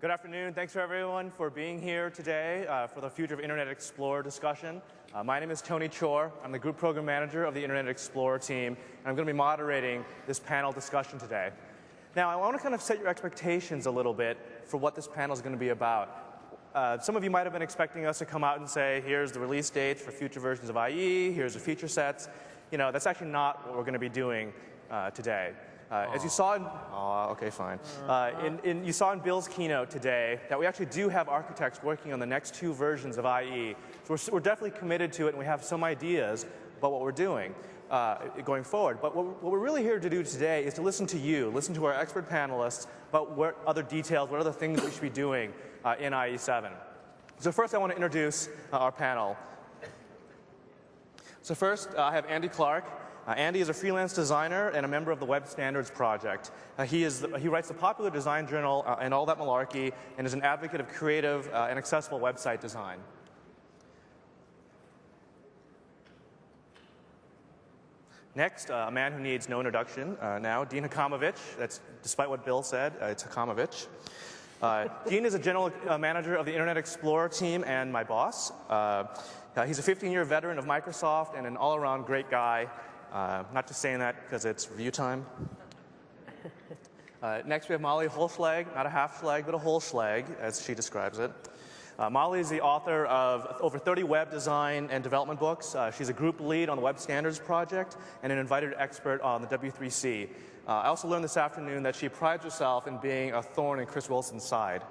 Good afternoon. Thanks for everyone for being here today for the Future of Internet Explorer discussion. My name is Tony Chor. I'm the Group Program Manager of the Internet Explorer team, and I'm going to be moderating this panel discussion today. Now, I want to kind of set your expectations a little bit for what this panel is going to be about. Some of you might have been expecting us to come out and say, here's the release dates for future versions of IE, here's the feature sets. You know, that's actually not what we're going to be doing today. As you saw in, you saw in Bill's keynote today that we actually do have architects working on the next two versions of IE. So we're definitely committed to it, and we have some ideas about what we're doing going forward. But what we're really here to do today is to listen to you, listen to our expert panelists about what other details, what other things we should be doing in IE7. So first I want to introduce our panel. So first I have Andy Clark. Andy is a freelance designer and a member of the Web Standards Project. He writes the popular design journal and all that malarkey, and is an advocate of creative and accessible website design. Next, a man who needs no introduction now, Dean Hakamowicz. That's despite what Bill said, it's Hakamowicz. Dean is a general manager of the Internet Explorer team and my boss. He's a 15-year veteran of Microsoft and an all-around great guy. Not just saying that because it's review time. Next we have Molly Holschlag, not a half schlag, but a whole schlag, as she describes it. Molly is the author of over 30 web design and development books. She's a group lead on the Web Standards Project and an invited expert on the W3C. I also learned this afternoon that she prides herself in being a thorn in Chris Wilson's side.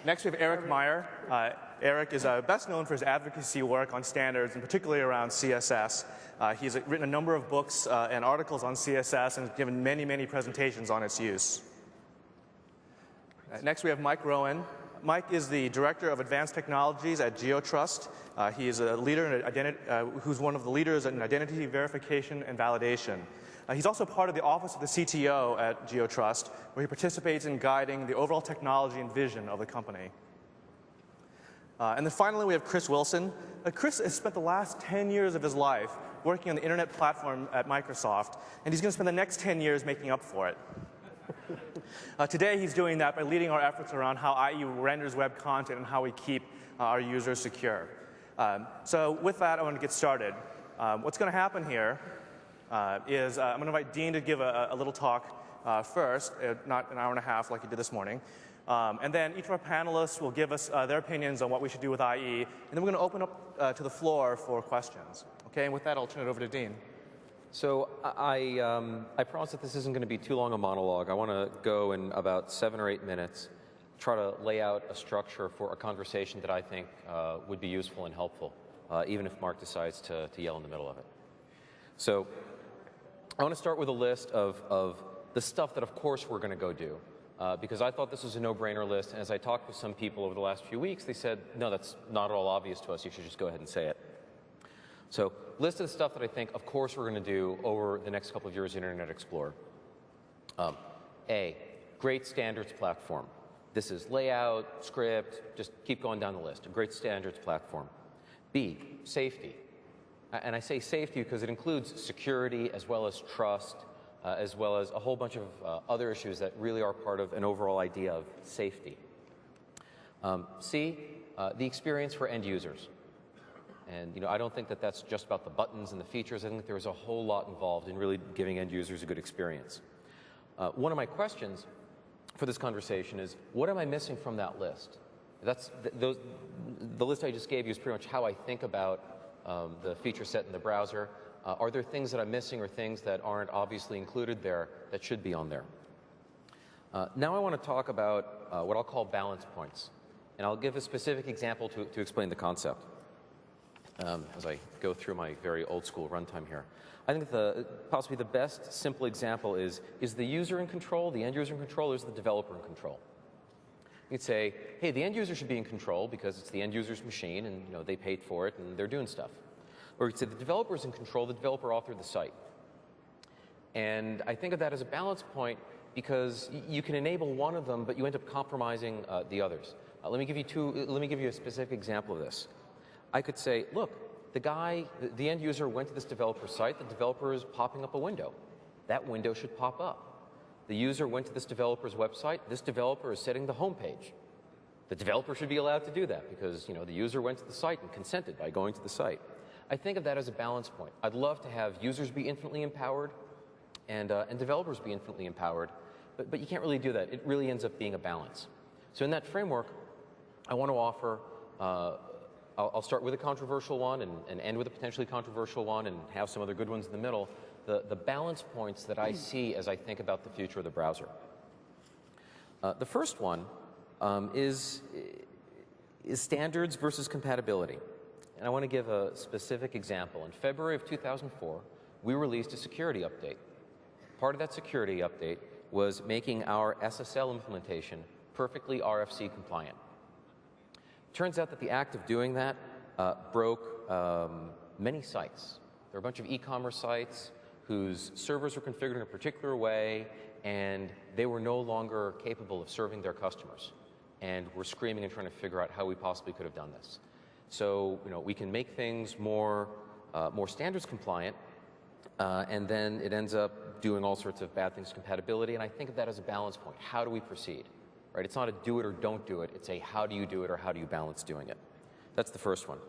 Next we have Eric Meyer. Eric is best known for his advocacy work on standards, and particularly around CSS. He's written a number of books and articles on CSS and has given many, many presentations on its use. Next we have Mike Rowan. Mike is the Director of Advanced Technologies at GeoTrust. He is a leader in who's one of the leaders in identity verification and validation. He's also part of the Office of the CTO at GeoTrust, where he participates in guiding the overall technology and vision of the company. And then finally, we have Chris Wilson. Chris has spent the last 10 years of his life working on the internet platform at Microsoft, and he's going to spend the next 10 years making up for it. Today, he's doing that by leading our efforts around how IE renders web content and how we keep our users secure. So with that, I want to get started. What's going to happen here is I'm going to invite Dean to give a little talk first, not an hour and a half like he did this morning. And then each of our panelists will give us their opinions on what we should do with IE, and then we're going to open up to the floor for questions. Okay, and with that, I'll turn it over to Dean. So I promise that this isn't going to be too long a monologue. I want to go in about 7 or 8 minutes, try to lay out a structure for a conversation that I think would be useful and helpful, even if Mark decides to yell in the middle of it. So I want to start with a list of the stuff that, of course, we're going to go do. Because I thought this was a no-brainer list, and as I talked with some people over the last few weeks, they said, no, that's not at all obvious to us. You should just go ahead and say it. So list of the stuff that I think, of course, we're going to do over the next couple of years in Internet Explorer. A, great standards platform. This is layout, script, just keep going down the list. A great standards platform. B, safety. And I say safety because it includes security as well as trust, as well as a whole bunch of other issues that really are part of an overall idea of safety. C, the experience for end users. And I don't think that that's just about the buttons and the features. I think there's a whole lot involved in really giving end users a good experience. One of my questions for this conversation is, what am I missing from that list? The list I just gave you is pretty much how I think about the feature set in the browser. Are there things that I'm missing or things that aren't obviously included there that should be on there? Now I want to talk about what I'll call balance points. And I'll give a specific example to explain the concept as I go through my very old school runtime here. I think possibly the best simple example is the user in control, the end user in control, or is the developer in control? You'd say, hey, the end user should be in control because it's the end user's machine and they paid for it and they're doing stuff. Or you'd say the developer's in control, the developer authored the site. And I think of that as a balance point because you can enable one of them, but you end up compromising the others. Let me give you a specific example of this. I could say, look, the end user went to this developer site, the developer is popping up a window. That window should pop up. The user went to this developer's website. This developer is setting the home page. The developer should be allowed to do that because the user went to the site and consented by going to the site. I think of that as a balance point. I'd love to have users be infinitely empowered and developers be infinitely empowered, but you can't really do that. It really ends up being a balance. So in that framework, I want to offer, I'll start with a controversial one and end with a potentially controversial one and have some other good ones in the middle, the balance points that I see as I think about the future of the browser. The first one is standards versus compatibility. And I want to give a specific example. In February of 2004, we released a security update. Part of that security update was making our SSL implementation perfectly RFC compliant. Turns out that the act of doing that broke many sites. There were a bunch of e-commerce sites whose servers were configured in a particular way, and they were no longer capable of serving their customers. And we're screaming and trying to figure out how we possibly could have done this. So, we can make things more standards compliant, and then it ends up doing all sorts of bad things to compatibility. And I think of that as a balance point. How do we proceed? Right? It's not a do it or don't do it. It's a how do you do it or how do you balance doing it. That's the first one.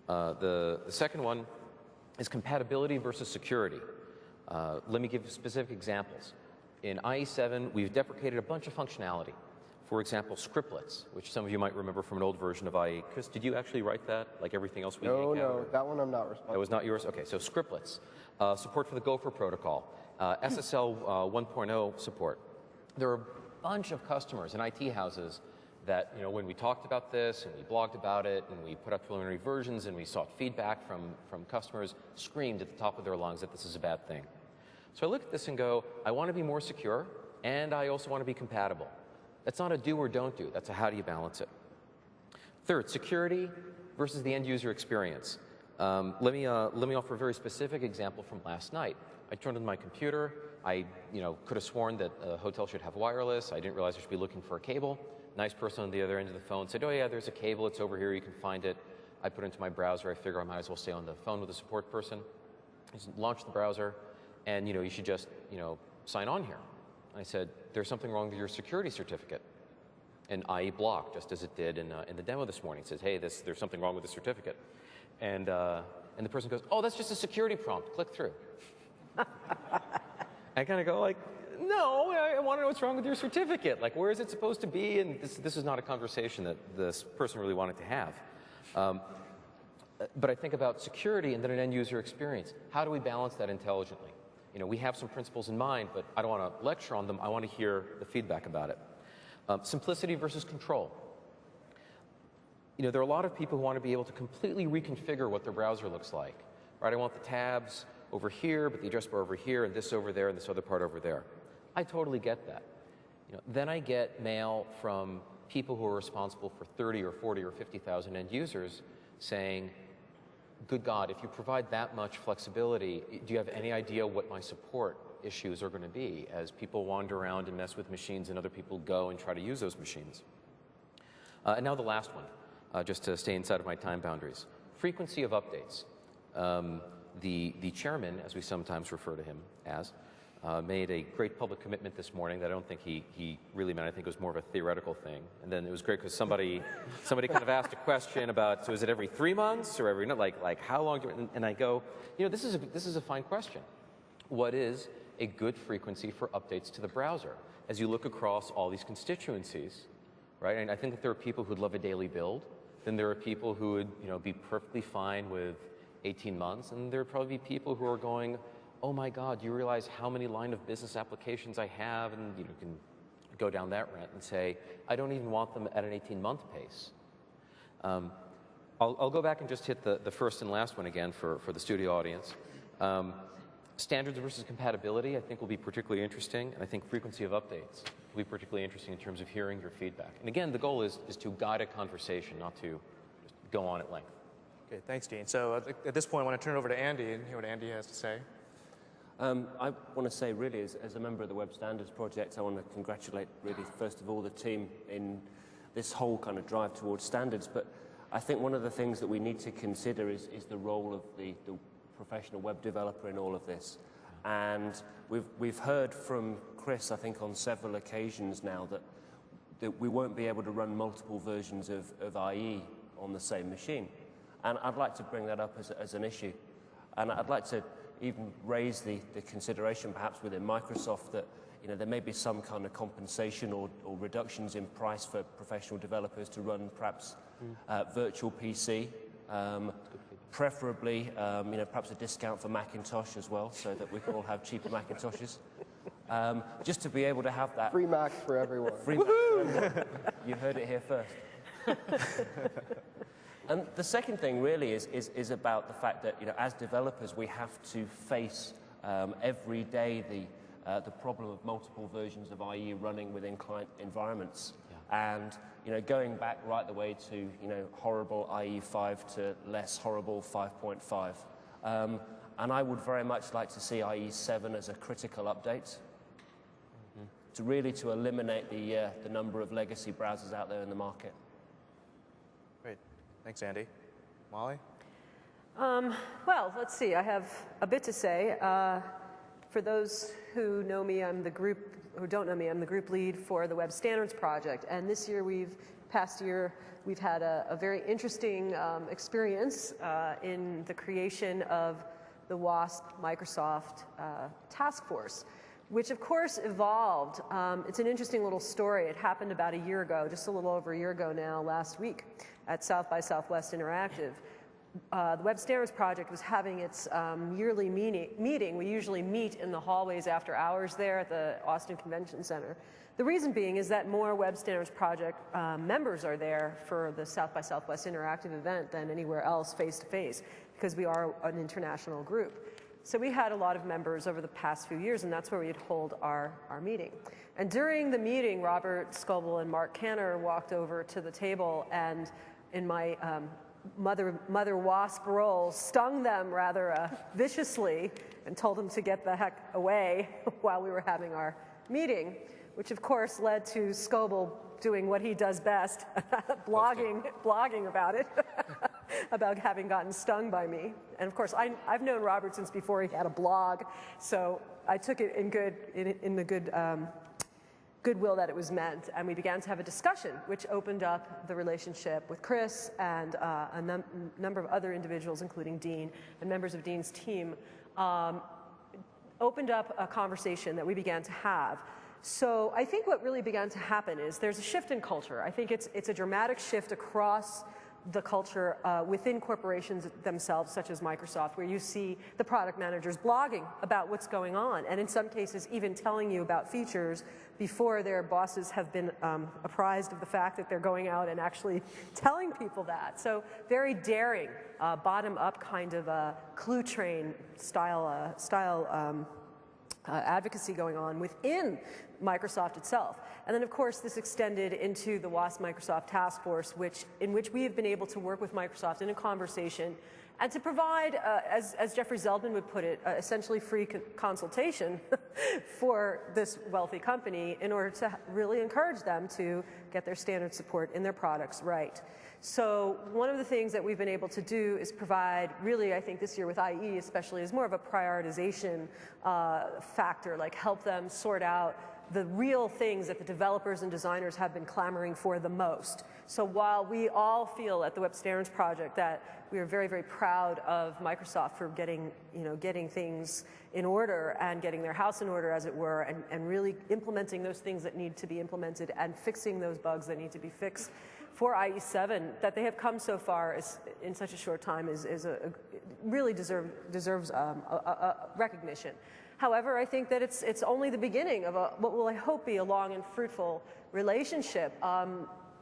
The second one is compatibility versus security. Let me give specific examples. In IE7, we've deprecated a bunch of functionality. For example, scriptlets, which some of you might remember from an old version of IE. Chris, did you actually write that, like everything else we encountered? No, that one I'm not responsible. That was not yours? Okay, so scriptlets. Support for the Gopher protocol. SSL 1.0 support. There are a bunch of customers and IT houses that, when we talked about this and we blogged about it and we put up preliminary versions and we sought feedback from customers, screamed at the top of their lungs that this is a bad thing. So I look at this and go, I want to be more secure, and I also want to be compatible. That's not a do or don't do. That's a how do you balance it. Third, security versus the end user experience. Let me offer a very specific example from last night. I turned on my computer. I could have sworn that a hotel should have wireless. I didn't realize I should be looking for a cable. Nice person on the other end of the phone said, oh yeah, there's a cable. It's over here. You can find it. I put it into my browser. I figure I might as well stay on the phone with the support person. I just launched the browser, and you should just sign on here. I said, there's something wrong with your security certificate. And IE blocked, just as it did in the demo this morning. It says, hey, there's something wrong with the certificate. And the person goes, oh, that's just a security prompt. Click through. I kind of go like, no, I want to know what's wrong with your certificate. Like, where is it supposed to be? And this is not a conversation that this person really wanted to have. But I think about security and then an end user experience. How do we balance that intelligently? We have some principles in mind, but I don't want to lecture on them. I want to hear the feedback about it. Simplicity versus control. There are a lot of people who want to be able to completely reconfigure what their browser looks like. Right? I want the tabs over here, but the address bar over here, and this over there, and this other part over there. I totally get that. Then I get mail from people who are responsible for 30 or 40 or 50,000 end users saying, good God, if you provide that much flexibility, do you have any idea what my support issues are going to be as people wander around and mess with machines and other people go and try to use those machines? And now the last one, just to stay inside of my time boundaries. Frequency of updates. The chairman, as we sometimes refer to him as, made a great public commitment this morning that I don't think he really meant. I think it was more of a theoretical thing. And then it was great because somebody kind of asked a question about, so is it every 3 months or every, like how long do you, and I go, this is a fine question. What is a good frequency for updates to the browser? As you look across all these constituencies, right? And I think that there are people who'd love a daily build. Then there are people who would, be perfectly fine with 18 months. And there would probably be people who are going, oh my God, do you realize how many line of business applications I have? And you can go down that rant and say, I don't even want them at an 18-month pace. I'll go back and just hit the first and last one again for the studio audience. Standards versus compatibility, I think, will be particularly interesting. And I think frequency of updates will be particularly interesting in terms of hearing your feedback. And again, the goal is to guide a conversation, not to just go on at length. Okay, thanks, Dean. So at this point, I want to turn it over to Andy and hear what Andy has to say. I want to say, really, as a member of the Web Standards Project, I want to congratulate, really, first of all, the team in this whole kind of drive towards standards. But I think one of the things that we need to consider is the role of the professional web developer in all of this. And we've heard from Chris, I think, on several occasions now that we won't be able to run multiple versions of IE on the same machine. And I'd like to bring that up as an issue. And I'd like to even raise the consideration perhaps within Microsoft that there may be some kind of compensation or reductions in price for professional developers to run perhaps virtual PC, preferably perhaps a discount for Macintosh as well, so that we can all have cheaper Macintoshes. Just to be able to have that. Free Macs for everyone. Free Macs for everyone. You heard it here first. And the second thing really is about the fact that as developers we have to face every day the problem of multiple versions of IE running within client environments. Yeah. And going back right the way to horrible IE5 to less horrible 5.5. And I would very much like to see IE7 as a critical update to eliminate the number of legacy browsers out there in the market. Great. Thanks, Andy. Molly? Well, let's see. I have a bit to say. For those who know me, who don't know me, I'm the group lead for the Web Standards Project. And this year, past year, we've had a very interesting experience in the creation of the WASP Microsoft task force, which of course evolved. It's an interesting little story. It happened about a year ago, just a little over a year ago now, last week at South by Southwest Interactive. The Web Standards Project was having its yearly meeting. We usually meet in the hallways after hours there at the Austin Convention Center. The reason being is that more Web Standards Project members are there for the South by Southwest Interactive event than anywhere else face-to-face, because we are an international group. So we had a lot of members over the past few years, and that's where we'd hold our meeting. And during the meeting, Robert Scoble and Mark Canner walked over to the table and, in my mother wasp role, stung them rather viciously and told them to get the heck away while we were having our meeting, which of course led to Scoble doing what he does best, blogging about it, about having gotten stung by me. And of course, I've known Robert since before he had a blog, so I took it in the goodwill that it was meant, and we began to have a discussion, which opened up the relationship with Chris and a number of other individuals, including Dean and members of Dean's team, opened up a conversation that we began to have. So I think what really began to happen is there's a shift in culture. I think it's a dramatic shift across the culture within corporations themselves, such as Microsoft, where you see the product managers blogging about what's going on, and in some cases even telling you about features before their bosses have been apprised of the fact that they're going out and actually telling people that. So very daring, bottom-up kind of clue train style advocacy going on within Microsoft itself. And then, of course, this extended into the WASP Microsoft Task Force, in which we have been able to work with Microsoft in a conversation and to provide, as Jeffrey Zeldman would put it, essentially free consultation for this wealthy company in order to really encourage them to get their standard support in their products right. So one of the things that we've been able to do is provide, really, I think this year with IE especially, is more of a prioritization factor, like help them sort out the real things that the developers and designers have been clamoring for the most. So while we all feel at the Web Standards Project that we are very, very proud of Microsoft for getting things in order and getting their house in order, as it were, and really implementing those things that need to be implemented and fixing those bugs that need to be fixed for IE7, that they have come so far in such a short time really deserves recognition. However, I think that it's only the beginning of what will, I hope, be a long and fruitful relationship.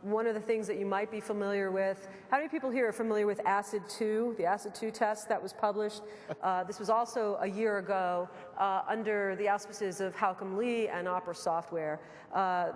One of the things that you might be familiar with, how many people here are familiar with ACID 2, the ACID 2 test that was published? This was also a year ago under the auspices of Halcom Lee and Opera Software. The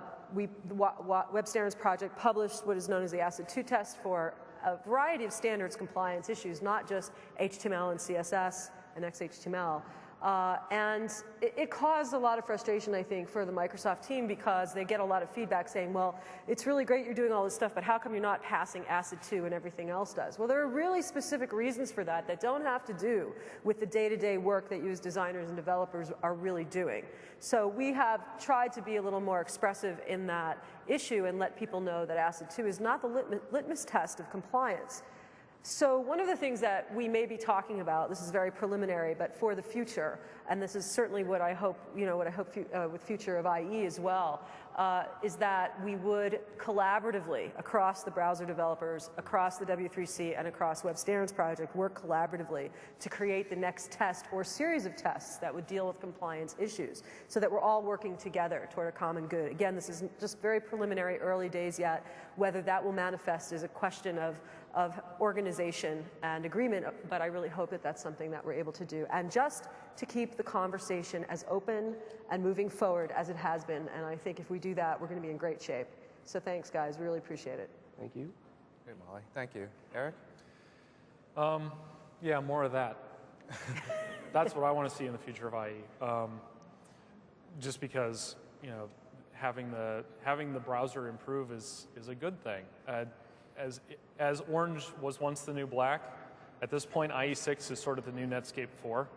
Web Standards Project published what is known as the ACID 2 test for a variety of standards compliance issues, not just HTML and CSS and XHTML. And it caused a lot of frustration, I think, for the Microsoft team because they get a lot of feedback saying, well, it's really great you're doing all this stuff, but how come you're not passing ACID 2 and everything else does? Well, there are really specific reasons for that that don't have to do with the day-to-day work that you as designers and developers are really doing. So we have tried to be a little more expressive in that issue and let people know that ACID 2 is not the litmus test of compliance. So one of the things that we may be talking about, this is very preliminary, but for the future, and this is certainly what I hope, with future of IE as well, is that we would collaboratively across the browser developers, across the W3C, and across Web Standards Project work collaboratively to create the next test or series of tests that would deal with compliance issues, so that we're all working together toward a common good. Again, this is just very preliminary, early days yet. Whether that will manifest is a question of organization and agreement, but I really hope that that's something that we're able to do. And just to keep the conversation as open and moving forward as it has been, and I think if we do that, we're going to be in great shape. So thanks, guys. Really appreciate it. Thank you. Great, Molly. Thank you. Eric? Yeah, more of that. That's what I want to see in the future of IE. Just because, having the browser improve is a good thing. As orange was once the new black, at this point IE6 is sort of the new Netscape 4.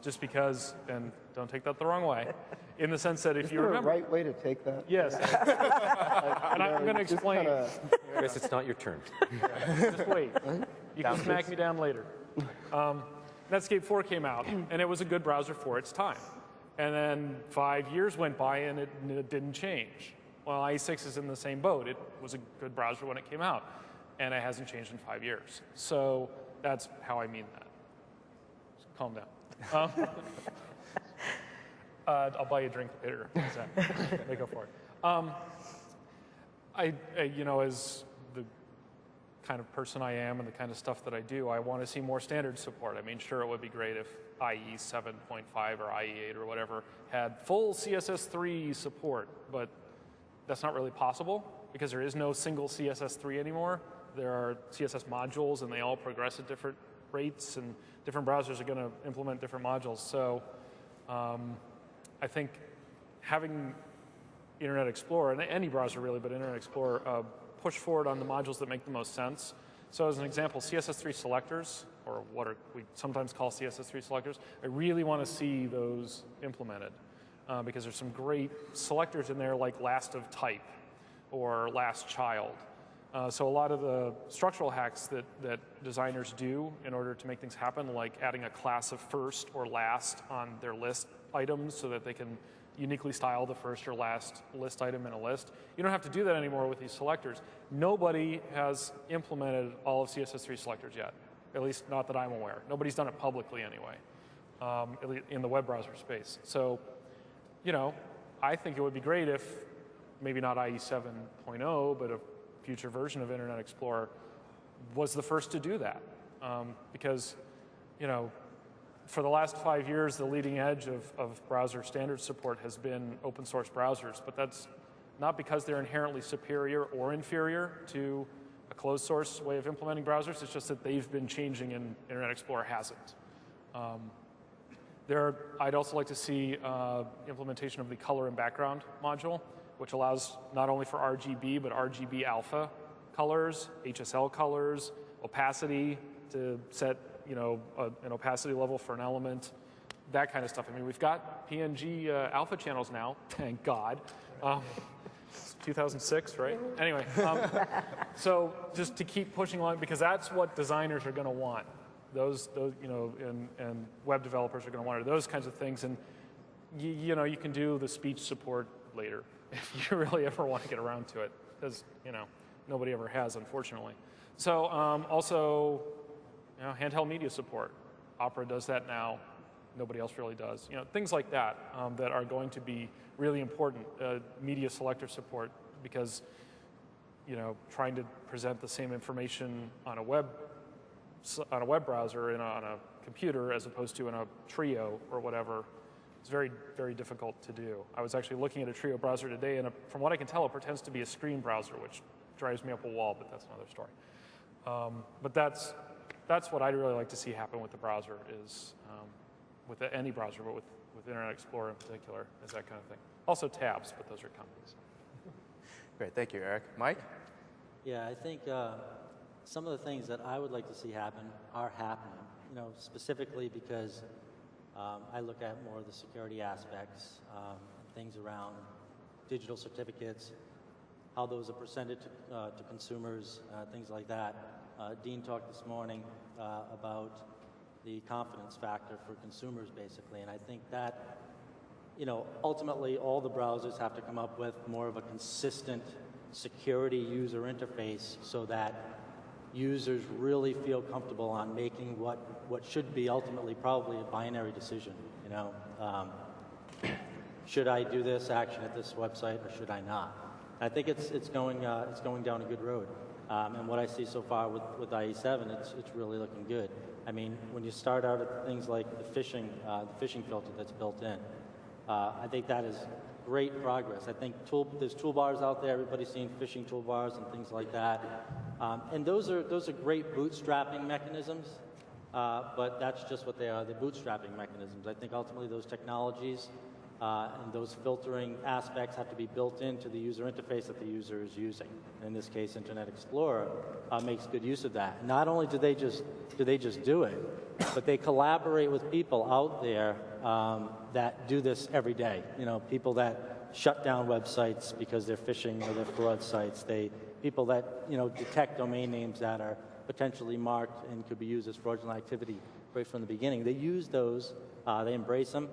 Just because, and don't take that the wrong way, in the sense that if you remember, right way to take that? yes, and I'm going to explain. Chris, it's not your turn. Just wait. You can smack me down later. Netscape 4 came out, and it was a good browser for its time. And then 5 years went by, and it didn't change. Well, IE6 is in the same boat. It was a good browser when it came out, and it hasn't changed in 5 years. So that's how I mean that. Just calm down. I'll buy you a drink later. They go for it. As the kind of person I am and the kind of stuff that I do, I want to see more standard support. I mean, sure, it would be great if IE 7.5 or IE8 or whatever had full CSS3 support, but that's not really possible because there is no single CSS3 anymore. There are CSS modules, and they all progress at different rates, and different browsers are going to implement different modules. So I think having Internet Explorer, and any browser really, but Internet Explorer, push forward on the modules that make the most sense. So as an example, CSS3 selectors, or what we sometimes call CSS3 selectors, I really want to see those implemented. Because there's some great selectors in there like last of type or last child. So a lot of the structural hacks that designers do in order to make things happen, like adding a class of first or last on their list items so that they can uniquely style the first or last list item in a list. You don't have to do that anymore with these selectors. Nobody has implemented all of CSS3 selectors yet, at least not that I'm aware. Nobody's done it publicly anyway, at least in the web browser space. So, I think it would be great if maybe not IE 7.0, but a future version of Internet Explorer was the first to do that. Because, for the last 5 years, the leading edge of browser standard support has been open source browsers, but that's not because they're inherently superior or inferior to a closed source way of implementing browsers. It's just that they've been changing and Internet Explorer hasn't. I'd also like to see implementation of the color and background module, which allows not only for RGB, but RGB alpha colors, HSL colors, opacity to set an opacity level for an element, that kind of stuff. I mean, we've got PNG alpha channels now, thank God. 2006, right? Anyway, so just to keep pushing along, because that's what designers are going to want. Those and web developers are going to want those kinds of things. And you can do the speech support later if you really ever want to get around to it, because nobody ever has, unfortunately. So also, handheld media support. Opera does that now. Nobody else really does. Things like that that are going to be really important. Media selector support, because trying to present the same information on a web browser and on a computer as opposed to in a Trio or whatever, it's very, very difficult to do. I was actually looking at a Trio browser today, and from what I can tell, it pretends to be a screen browser, which drives me up a wall, but that's another story. But that's what I'd really like to see happen with the browser is with any browser, but with Internet Explorer in particular, is that kind of thing. Also tabs, but those are companies. Great, thank you, Eric. Mike? Yeah, I think some of the things that I would like to see happen are happening. You know, specifically because I look at more of the security aspects, things around digital certificates, how those are presented to consumers, things like that. Dean talked this morning about the confidence factor for consumers, basically, and I think that, you know, ultimately all the browsers have to come up with more of a consistent security user interface so that users really feel comfortable on making what should be ultimately probably a binary decision, you know. Should I do this action at this website or should I not? I think it's going down a good road. And what I see so far with IE7, it's really looking good. I mean, when you start out at things like the phishing filter that's built in, I think that is great progress. I think there's toolbars out there. Everybody's seen phishing toolbars and things like that. And those are great bootstrapping mechanisms, but that's just what they are. They're bootstrapping mechanisms. I think ultimately those technologies and those filtering aspects have to be built into the user interface that the user is using. In this case, Internet Explorer makes good use of that. Not only do they just do it, but they collaborate with people out there that do this every day. You know, people that shut down websites because they're phishing or they're fraud sites. People that, you know, detect domain names that are potentially marked and could be used as fraudulent activity right from the beginning. They use those, they embrace them,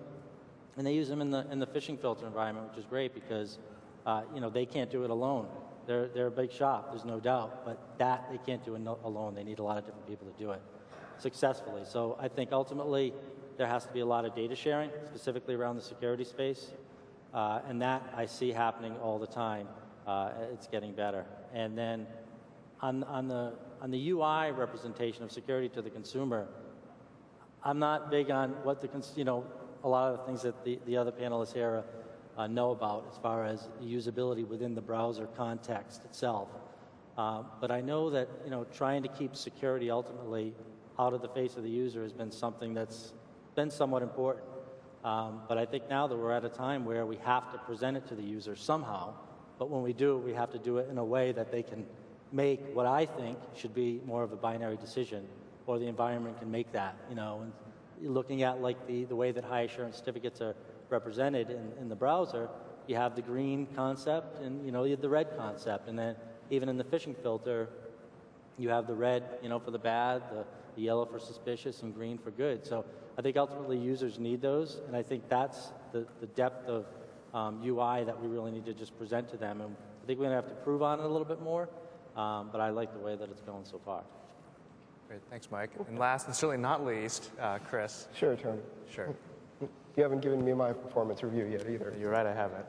and they use them in the phishing filter environment, which is great because, you know, they can't do it alone. They're a big shop, there's no doubt, but that they can't do it alone. They need a lot of different people to do it successfully. So I think ultimately there has to be a lot of data sharing, specifically around the security space, and that I see happening all the time. It's getting better. And then on the UI representation of security to the consumer, I'm not big on what you know, a lot of the things that the other panelists here know about as far as usability within the browser context itself. But I know that, you know, trying to keep security ultimately out of the face of the user has been something that's been somewhat important. But I think now that we're at a time where we have to present it to the user somehow, but when we do it, we have to do it in a way that they can make what I think should be more of a binary decision, or the environment can make that, you know. And looking at like the way that high assurance certificates are represented in the browser, you have the green concept and, you know, you have the red concept. And then even in the phishing filter, you have the red, you know, for the bad, the yellow for suspicious, and green for good. So I think ultimately users need those, and I think that's the depth of UI that we really need to just present to them. And I think we're going to have to prove on it a little bit more, but I like the way that it's going so far. Great, thanks, Mike. And last and certainly not least, Chris. Sure, Tony. Sure. You haven't given me my performance review yet either. You're right, I haven't.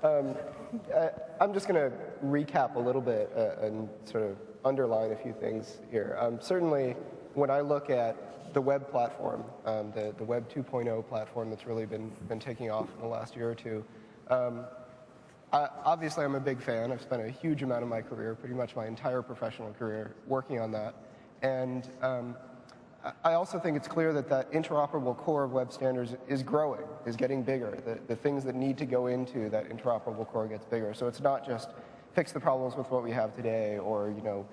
I'm just going to recap a little bit and sort of underline a few things here. Certainly, when I look at the web platform, the Web 2.0 platform that's really been taking off in the last year or two, obviously I'm a big fan. I've spent a huge amount of my career, pretty much my entire professional career, working on that. And I also think it's clear that interoperable core of web standards is growing, is getting bigger. The things that need to go into that interoperable core gets bigger. So it's not just fix the problems with what we have today, or, you know,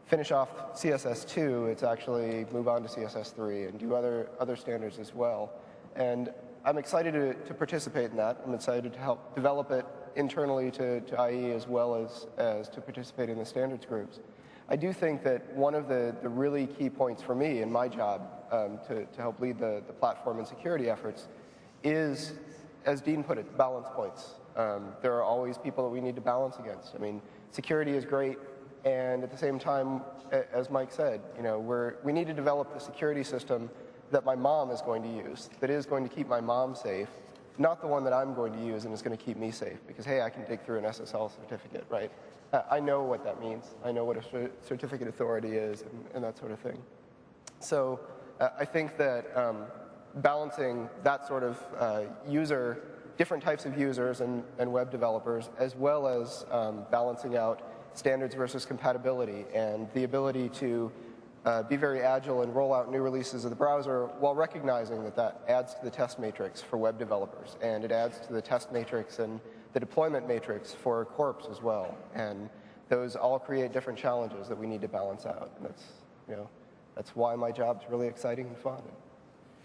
finish off CSS2. It's actually move on to CSS3 and do other standards as well. And I'm excited to participate in that. I'm excited to help develop it internally to IE as well as to participate in the standards groups. I do think that one of the really key points for me in my job to help lead the platform and security efforts is, as Dean put it, balance points. There are always people that we need to balance against. I mean, security is great, and at the same time, as Mike said, you know, we need to develop the security system that my mom is going to use, that is going to keep my mom safe, not the one that I'm going to use and is going to keep me safe, because, hey, I can dig through an SSL certificate, right? I know what that means. I know what a certificate authority is and that sort of thing. So I think that balancing that sort of different types of users and web developers, as well as balancing out standards versus compatibility and the ability to be very agile and roll out new releases of the browser while recognizing that that adds to the test matrix for web developers, and it adds to the test matrix and the deployment matrix for Corps as well. And those all create different challenges that we need to balance out. And that's, that's why my job's really exciting and fun.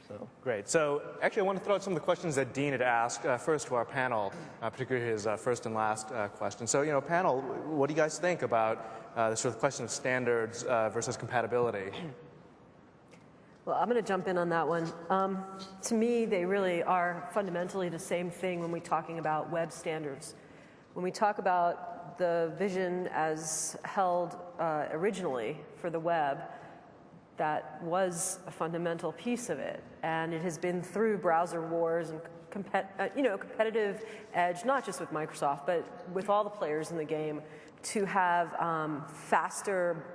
So. Great. So actually, I want to throw out some of the questions that Dean had asked first to our panel, particularly his first and last question. So, panel, what do you guys think about the sort of question of standards versus compatibility? Well, I'm going to jump in on that one. To me, they really are fundamentally the same thing when we're talking about web standards. When we talk about the vision as held originally for the web, that was a fundamental piece of it, and it has been through browser wars and competitive edge, not just with Microsoft, but with all the players in the game, to have faster,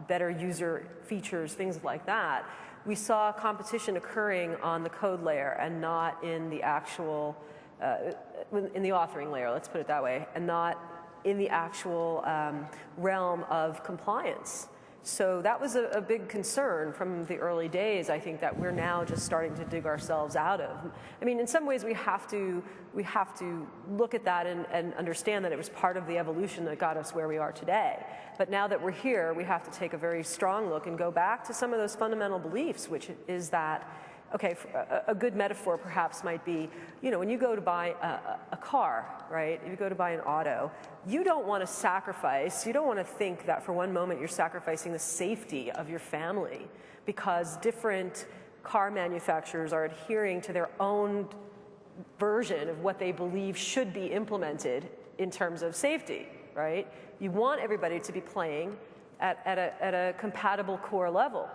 better user features, things like that. We saw competition occurring on the code layer and not in the actual, in the authoring layer, let's put it that way, and not in the actual realm of compliance. So that was a big concern from the early days, I think, that we're now just starting to dig ourselves out of. I mean, in some ways we have to look at that and understand that it was part of the evolution that got us where we are today. But now that we're here, we have to take a very strong look and go back to some of those fundamental beliefs, which is that, okay, a good metaphor perhaps might be, when you go to buy a car, right? If you go to buy an auto, you don't want to sacrifice, you don't want to think that for one moment you're sacrificing the safety of your family because different car manufacturers are adhering to their own version of what they believe should be implemented in terms of safety, right? You want everybody to be playing at a compatible core level.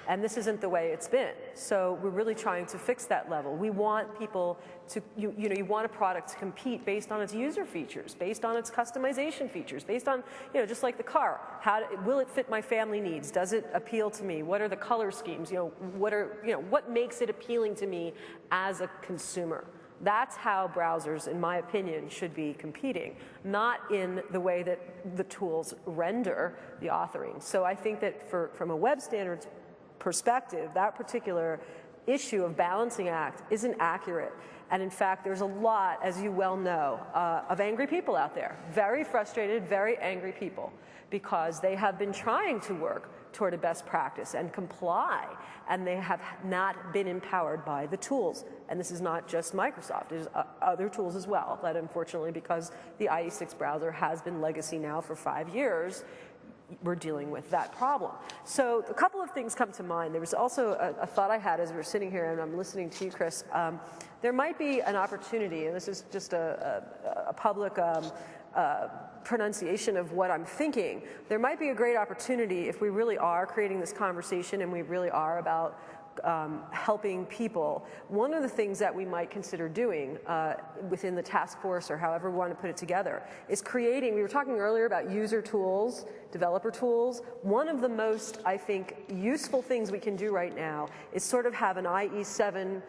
And this isn't the way it's been. So we're really trying to fix that level. We want people to, you want a product to compete based on its user features, based on its customization features, based on, just like the car. Will it fit my family needs? Does it appeal to me? What are the color schemes? What makes it appealing to me as a consumer? That's how browsers, in my opinion, should be competing, not in the way that the tools render the authoring. So I think that from a web standards perspective, that particular issue of balancing act isn't accurate. And in fact, there's a lot, as you well know, of angry people out there. Very frustrated, very angry people, because they have been trying to work toward a best practice and comply, and they have not been empowered by the tools. And this is not just Microsoft, there's other tools as well, but unfortunately, because the IE6 browser has been legacy now for 5 years, we're dealing with that problem. So a couple of things come to mind. There was also a thought I had as we were sitting here, and I'm listening to you, Chris. There might be an opportunity, and this is just a public pronunciation of what I'm thinking. There might be a great opportunity if we really are creating this conversation and we really are about helping people. One of the things that we might consider doing within the task force, or however we want to put it together, is creating, we were talking earlier about user tools, developer tools. One of the most, I think, useful things we can do right now is sort of have an IE7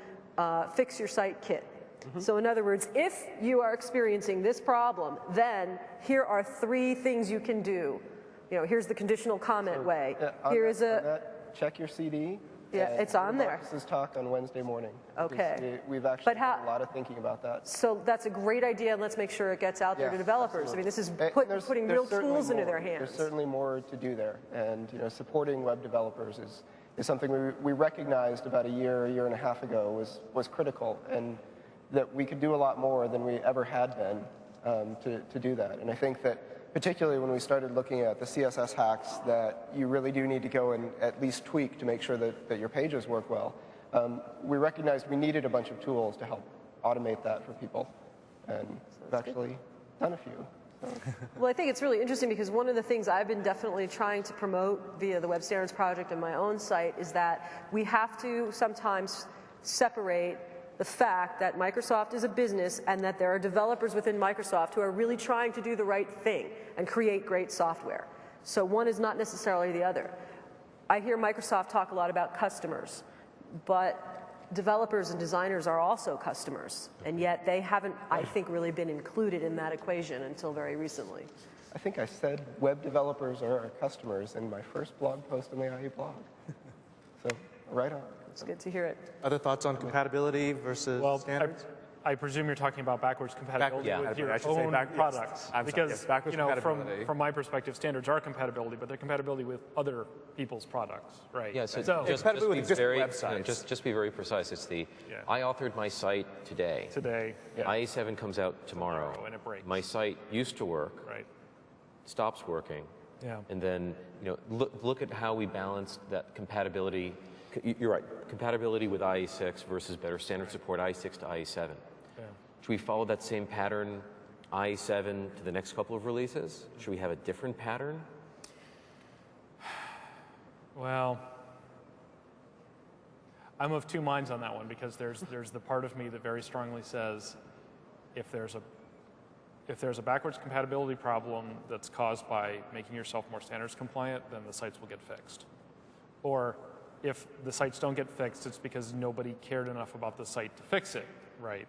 fix your site kit. Mm-hmm. So in other words, if you are experiencing this problem, then here are 3 things you can do. Here's the conditional comment way. Here is check your CD. Yeah, it's on there. Marcus's talk on Wednesday morning. Okay. We've actually done a lot of thinking about that. So that's a great idea, and let's make sure it gets out there to developers. Absolutely. I mean, this is putting real tools into their hands. There's certainly more to do there, and supporting web developers is something we recognized about a year and a half ago was critical, and that we could do a lot more than we ever had been to do that. And I think that particularly when we started looking at the CSS hacks that you really do need to go and at least tweak to make sure that your pages work well, we recognized we needed a bunch of tools to help automate that for people. And we've actually done a few. So. Well, I think it's really interesting because one of the things I've been definitely trying to promote via the Web Standards Project and my own site is that we have to sometimes separate the fact that Microsoft is a business and that there are developers within Microsoft who are really trying to do the right thing and create great software. So one is not necessarily the other. I hear Microsoft talk a lot about customers, but developers and designers are also customers, and yet they haven't, I think, really been included in that equation until very recently. I think I said web developers are our customers in my first blog post on the IE blog. So, right on. It's good to hear it. Other thoughts on compatibility versus Well, standards? I presume you're talking about backwards compatibility Backwards with your compatibility. I should say own products. Yes. I'm sorry, because yes, backwards you know, compatibility. from my perspective, standards are compatibility, but they're compatibility with other people's products, right? Yeah, so, So just compatibility with be existing very, websites. just be very precise. It's the, Yeah. I authored my site today. today, IE7 comes out tomorrow. and it breaks. My site used to work, right? stops working, Yeah. and then look at how we balanced that compatibility. You're right, compatibility with IE6 versus better standard support IE6 to IE7. Yeah. Should we follow that same pattern, IE7 to the next couple of releases? Should we have a different pattern? Well, I'm of two minds on that one because there's the part of me that very strongly says if there's a backwards compatibility problem that's caused by making yourself more standards compliant, then the sites will get fixed. Or if the sites don't get fixed, it's because nobody cared enough about the site to fix it, right?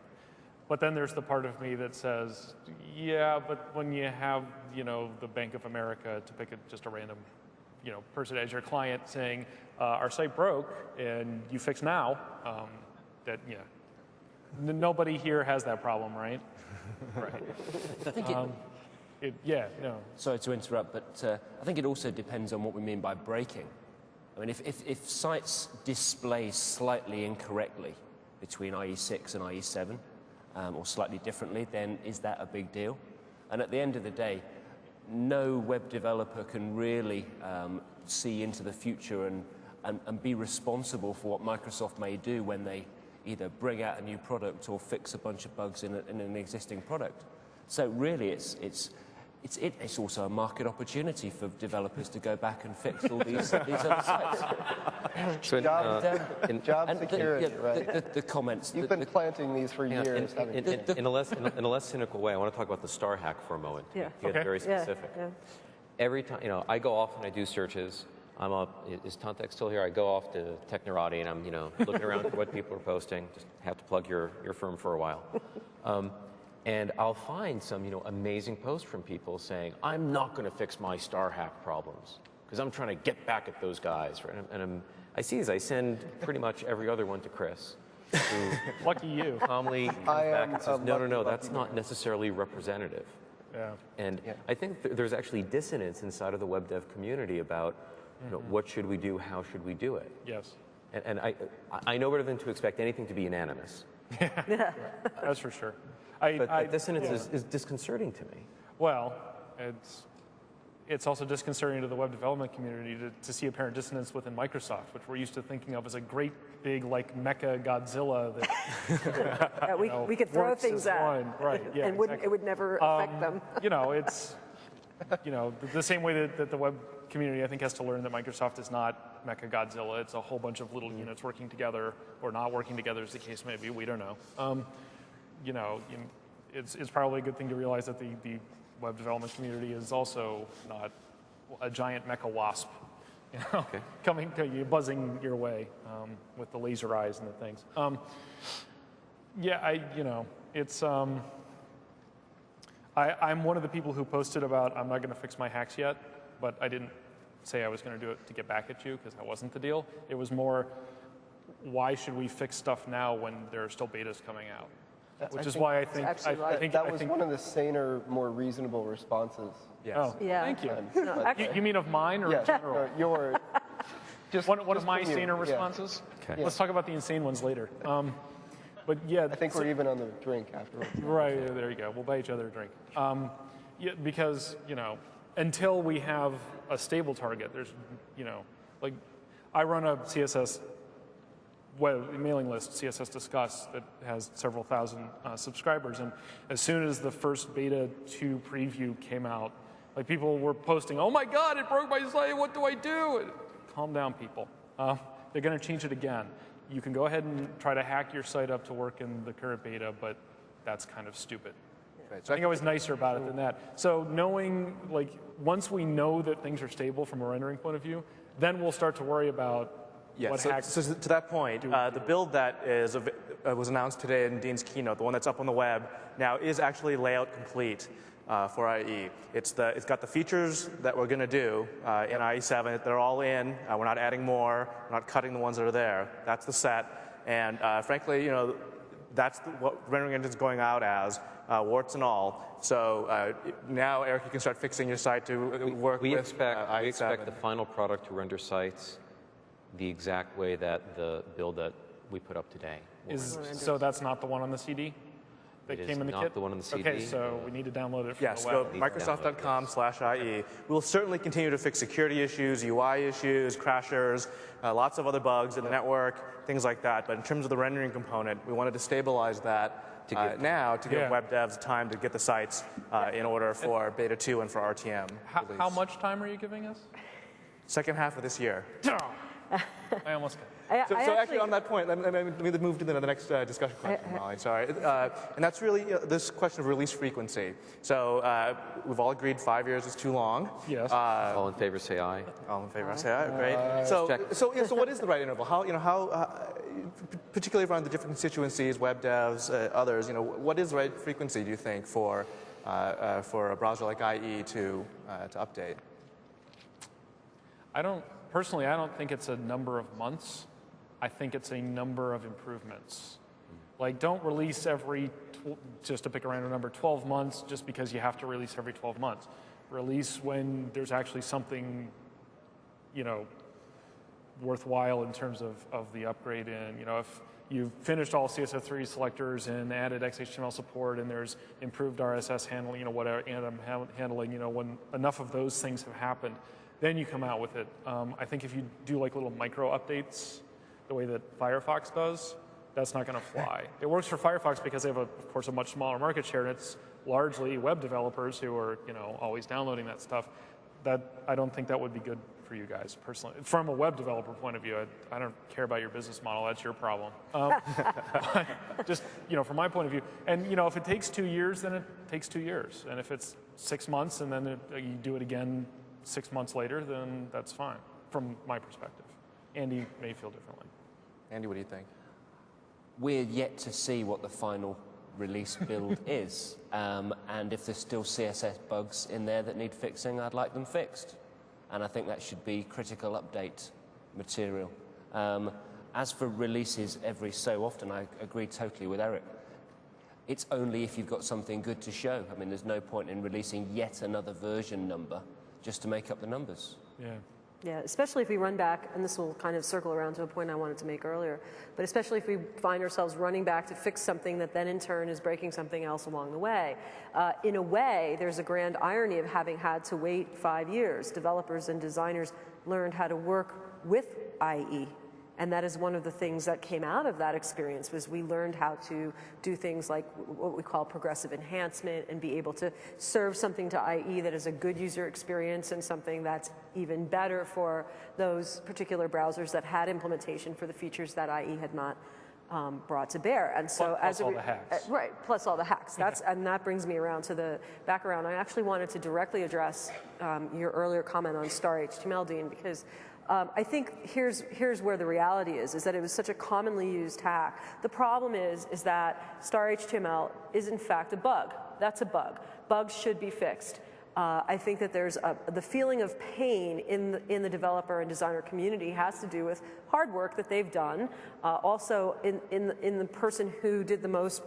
But then there's the part of me that says, yeah, but when you have, the Bank of America, to pick just a random, person as your client saying, our site broke and you fix now, nobody here has that problem, right? Right. I think Sorry to interrupt, but I think it also depends on what we mean by breaking. I mean, if sites display slightly incorrectly between IE6 and IE7, or slightly differently, then is that a big deal? And at the end of the day, no web developer can really see into the future and be responsible for what Microsoft may do when they either bring out a new product or fix a bunch of bugs in an existing product. So really, it's also a market opportunity for developers to go back and fix all these other sites. So, Job security, right? The comments. You've been planting these for years, haven't you? in a less cynical way, I want to talk about the star hack for a moment. Yeah. To get very specific. Yeah. Every time, I go off and I do searches. I'm up. Is Tontek still here? I go off to Technorati and I'm, looking around for what people are posting. Just have to plug your firm for a while. And I'll find some, amazing posts from people saying, I'm not going to fix my star hack problems because I'm trying to get back at those guys. Right? And I send pretty much every other one to Chris, who Lucky you. calmly comes back and says, no, that's not necessarily representative. Yeah. And I think there's actually dissonance inside of the web dev community about, what should we do, how should we do it? Yes. And I know better than to expect anything to be unanimous. That's for sure. But dissonance is disconcerting to me. Well, it's also disconcerting to the web development community to see apparent dissonance within Microsoft, which we're used to thinking of as a great big mecha Godzilla that we could throw works things as at, one. Right? Yeah, and it would never affect them. It's the same way that the web community I think has to learn that Microsoft is not mecha Godzilla. It's a whole bunch of little units working together or not working together, as the case may be. We don't know. It's probably a good thing to realize that the web development community is also not a giant mecha wasp, coming to you, buzzing your way with the laser eyes and the things. I'm one of the people who posted about I'm not going to fix my hacks yet, but I didn't say I was going to do it to get back at you because that wasn't the deal. It was more, why should we fix stuff now when there are still betas coming out? Which is why I think that was one of the saner, more reasonable responses. Yes. Oh, Yeah. thank you. No, actually, You mean of mine or in general? Your just One of just my from you. saner Yeah. responses? Okay. Let's talk about the insane ones later. But yeah, I think we're even on the drink afterwards. right, there you go. We'll buy each other a drink. Because, until we have a stable target, there's, I run a CSS mailing list, CSS Discuss, that has several thousand subscribers. And as soon as the first beta 2 preview came out, people were posting, oh my God, it broke my site, what do I do? Calm down, people. They're going to change it again. You can go ahead and try to hack your site up to work in the current beta, but that's kind of stupid. Right. I think I was nicer about it than that. So knowing, once we know that things are stable from a rendering point of view, then we'll start to worry about Yeah, What so, hacks? so to that point, the build that was announced today in Dean's keynote, the one that's up on the web, now is actually layout complete for IE. It's got the features that we're going to do in IE7. They're all in. We're not adding more. We're not cutting the ones that are there. That's the set. And frankly, that's what rendering engine's going out as, warts and all. So now, Eric, you can start fixing your site to work with IE7. We expect the final product to render sites the exact way that the build that we put up today will render. So that's not the one on the CD that It came is in the not kit? the one on the CD. Okay, so we need to download it from Yes, the go web. Microsoft.com/IE. We'll certainly continue to fix security issues, UI issues, crashers, lots of other bugs in the network, things like that. But in terms of the rendering component, we wanted to stabilize that now to give web devs time to get the sites in order for Beta 2 and for RTM. How much time are you giving us? Second half of this year. I almost got it. So actually, on that point, let me move to the next discussion question, Molly. Sorry, and that's really this question of release frequency. So we've all agreed 5 years is too long. Yes. All in favor, say aye. All in favor, say aye. Great. So what is the right interval? How particularly around the different constituencies, web devs, others, what is the right frequency, do you think, for a browser like IE to update? Personally, I don't think it's a number of months. I think it's a number of improvements. Like, don't release just to pick a random number, 12 months just because you have to release every 12 months. Release when there's actually something, worthwhile in terms of the upgrade in. If you've finished all CSS3 selectors and added XHTML support and there's improved RSS handling, whatever, ANM handling, when enough of those things have happened, then you come out with it. I think if you do like little micro updates, the way that Firefox does, that's not going to fly. It works for Firefox because they have, of course, a much smaller market share, and it's largely web developers who are, always downloading that stuff. I don't think that would be good for you guys personally. From a web developer point of view, I don't care about your business model. That's your problem. Just, from my point of view. And, if it takes 2 years, then it takes 2 years. And if it's 6 months and then you do it again 6 months later, then that's fine, from my perspective. Andy may feel differently. Andy, what do you think? We're yet to see what the final release build is. And if there's still CSS bugs in there that need fixing, I'd like them fixed. And I think that should be critical update material. As for releases every so often, I agree totally with Eric. It's only if you've got something good to show. I mean, there's no point in releasing yet another version number just to make up the numbers. Yeah. Yeah, especially if we run back, and this will kind of circle around to a point I wanted to make earlier, but especially if we find ourselves running back to fix something that then in turn is breaking something else along the way. In a way, there's a grand irony of having had to wait 5 years. Developers and designers learned how to work with IE. And that is one of the things that came out of that experience, was we learned how to do things like what we call progressive enhancement and be able to serve something to IE that is a good user experience and something that's even better for those particular browsers that had implementation for the features that IE had not brought to bear. And so plus all the hacks. Right, plus all the hacks. And that brings me around to the background. I actually wanted to directly address your earlier comment on star HTML, Dean, because I think here's where the reality is that it was such a commonly used hack. The problem is that star HTML is in fact a bug. That's a bug. Bugs should be fixed. I think that there's the feeling of pain in the developer and designer community has to do with hard work that they've done. Also, in the person who did the most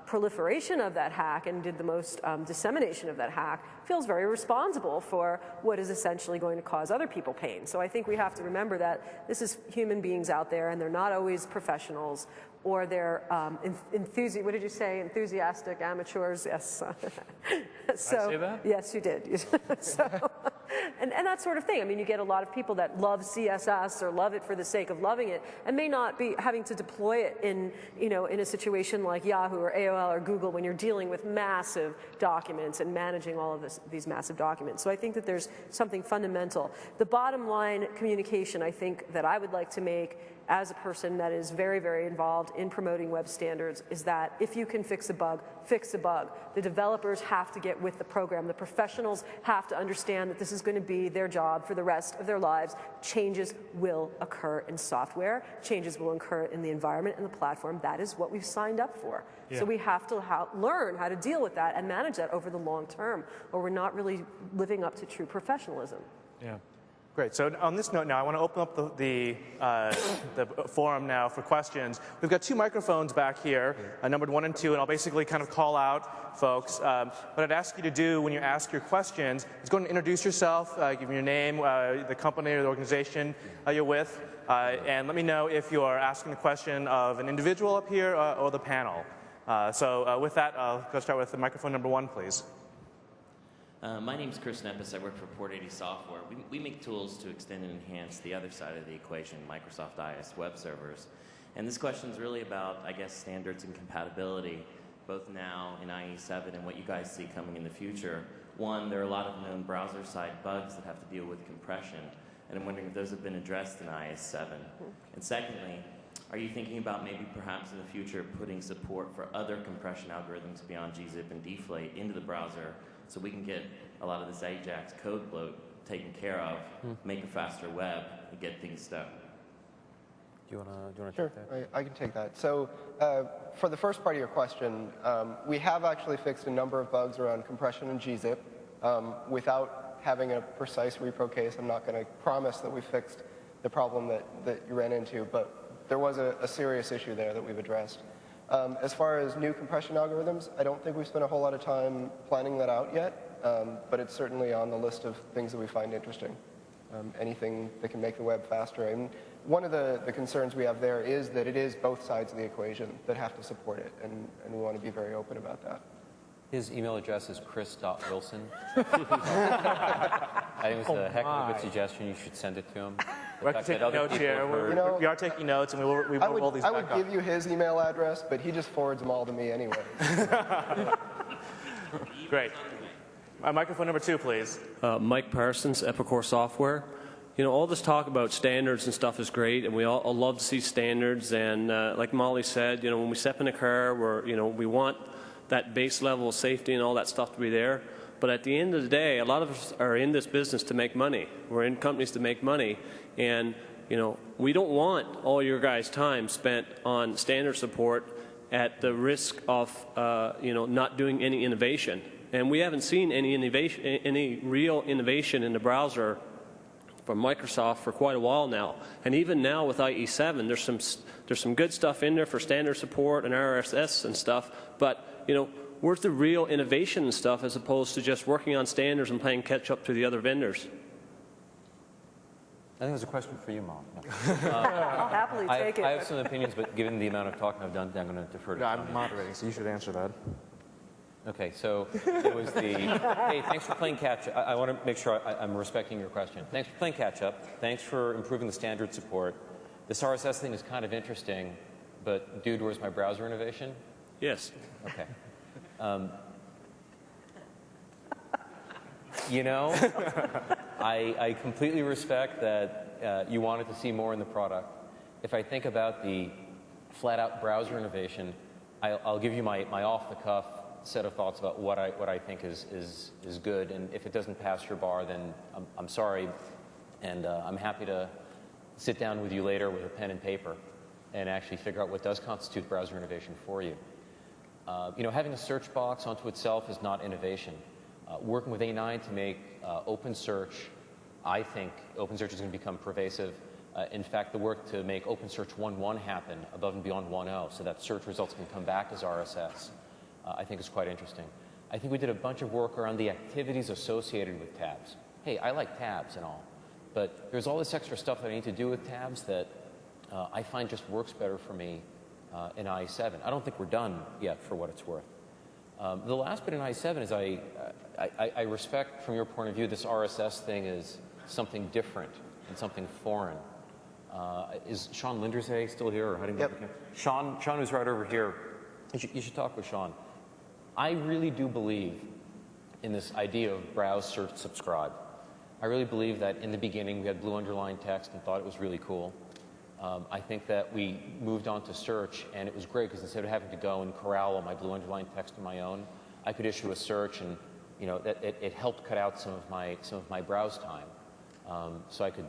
proliferation of that hack and did the most dissemination of that hack feels very responsible for what is essentially going to cause other people pain. So I think we have to remember that this is human beings out there, and they're not always professionals, or they're what did you say? Enthusiastic amateurs. Yes. So, did I say that? Yes, you did. So, and that sort of thing. I mean, you get a lot of people that love CSS or love it for the sake of loving it, and may not be having to deploy it in a situation like Yahoo or AOL or Google when you're dealing with massive documents and managing all of these massive documents. So I think that there's something fundamental. The bottom line communication, I think, that I would like to make as a person that is very, very involved in promoting web standards is that if you can fix a bug, fix a bug. The developers have to get with the program. The professionals have to understand that this is is going to be their job for the rest of their lives. Changes will occur in software. Changes will occur in the environment and the platform. That is what we've signed up for. Yeah. So we have to learn how to deal with that and manage that over the long term, or we're not really living up to true professionalism. Yeah. Great. So on this note now, I want to open up the forum now for questions. We've got 2 microphones back here, numbered 1 and 2, and I'll basically kind of call out folks. What I'd ask you to do when you ask your questions is go and introduce yourself, give me your name, the company or the organization you're with, and let me know if you are asking the question of an individual up here or the panel. So with that, I'll go start with the microphone number 1, please. My name is Chris Nepis. I work for Port 80 Software. We make tools to extend and enhance the other side of the equation, Microsoft IS web servers. And this question is really about, I guess, standards and compatibility, both now in IE7 and what you guys see coming in the future. One, there are a lot of known browser-side bugs that have to deal with compression, and I'm wondering if those have been addressed in IS7. And secondly, are you thinking about maybe perhaps in the future putting support for other compression algorithms beyond gzip and deflate into the browser, so we can get a lot of this Ajax code bloat taken care of, make a faster web, and get things done? Do you want to Sure, take that? I can take that. So for the first part of your question, we have actually fixed a number of bugs around compression and gzip. Without having a precise repro case, I'm not going to promise that we fixed the problem that you ran into, but there was a serious issue there that we've addressed. As far as new compression algorithms, I don't think we've spent a whole lot of time planning that out yet, but it's certainly on the list of things that we find interesting. Anything that can make the web faster. And one of the concerns we have there is that it is both sides of the equation that have to support it, and we want to be very open about that. His email address is chris.wilson. I think it was a heck of a good suggestion. You should send it to him. We're taking notes here. We are taking notes, and we will roll these back up. I would give you his email address, but he just forwards them all to me anyway. Great. Microphone number 2, please. Mike Parsons, Epicor Software. You know, all this talk about standards and stuff is great, and we all love to see standards. And like Molly said, you know, when we step in a car, we want that base level of safety and all that stuff to be there. But at the end of the day, a lot of us are in this business to make money. We're in companies to make money, and you know, we don't want all your guys' time spent on standard support at the risk of not doing any innovation. And we haven't seen any innovation, any real innovation in the browser from Microsoft for quite a while now. And even now with IE7, there's some good stuff in there for standard support and RSS and stuff. But you know, where's the real innovation and stuff as opposed to just working on standards and playing catch up to the other vendors? I think it was a question for you, Mom. No. I'll happily take it. I have some opinions, but given the amount of talking I've done, I'm going to defer to I'm moderating, so you should answer that. Okay, so it was the, hey, thanks for playing catch-up. I want to make sure I'm respecting your question. Thanks for playing catch-up. Thanks for improving the standard support. This RSS thing is kind of interesting, but dude, where's my browser innovation? Yes. Okay. You know, I completely respect that you wanted to see more in the product. If I think about the flat-out browser innovation, I'll give you my off-the-cuff set of thoughts about what I think is good, and if it doesn't pass your bar, then I'm sorry, and I'm happy to sit down with you later with a pen and paper and actually figure out what does constitute browser innovation for you. You know, having a search box onto itself is not innovation. Working with A9 to make open search, I think open search is going to become pervasive. In fact, the work to make open search 1.1 happen above and beyond 1.0 so that search results can come back as RSS, I think is quite interesting. I think we did a bunch of work around the activities associated with tabs. Hey, I like tabs and all, but there's all this extra stuff that I need to do with tabs that I find just works better for me in IE7. I don't think we're done yet for what it's worth. The last bit in IE7 is I respect from your point of view this RSS thing is something different and something foreign. Is Sean Lindersay still here? Or how do you Yep. Sean is right over here. You should talk with Sean. I really do believe in this idea of browse, search, subscribe. I really believe that in the beginning we had blue underlined text and thought it was really cool. I think that we moved on to search, and it was great because instead of having to go and corral all my blue underlined text on my own, I could issue a search and it helped cut out some of my browse time. So I could,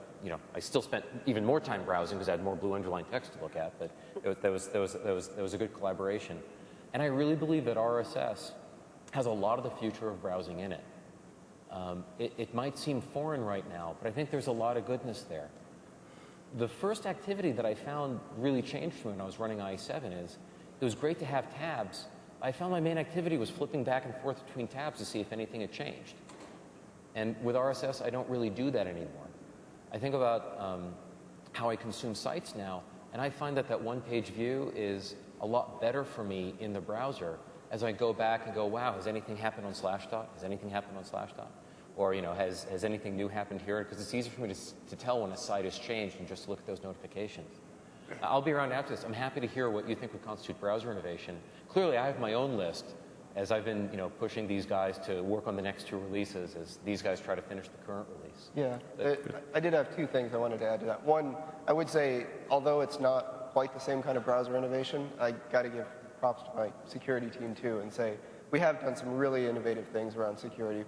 I still spent even more time browsing because I had more blue underlined text to look at, but there was a good collaboration. And I really believe that RSS has a lot of the future of browsing in it. It might seem foreign right now, but I think there's a lot of goodness there. The first activity that I found really changed for me when I was running IE7 is it was great to have tabs. I found my main activity was flipping back and forth between tabs to see if anything had changed. And with RSS, I don't really do that anymore. I think about how I consume sites now, and I find that one-page view is a lot better for me in the browser as I go back and go, wow, has anything happened on Slashdot? Has anything happened on Slashdot? Or, has anything new happened here? Because it's easier for me to tell when a site has changed and just look at those notifications. I'll be around after this. I'm happy to hear what you think would constitute browser innovation. Clearly, I have my own list as I've been, pushing these guys to work on the next 2 releases as these guys try to finish the current release. Yeah, I did have 2 things I wanted to add to that. One, I would say, although it's not quite the same kind of browser innovation, I got to give props to my security team too and say we have done some really innovative things around security,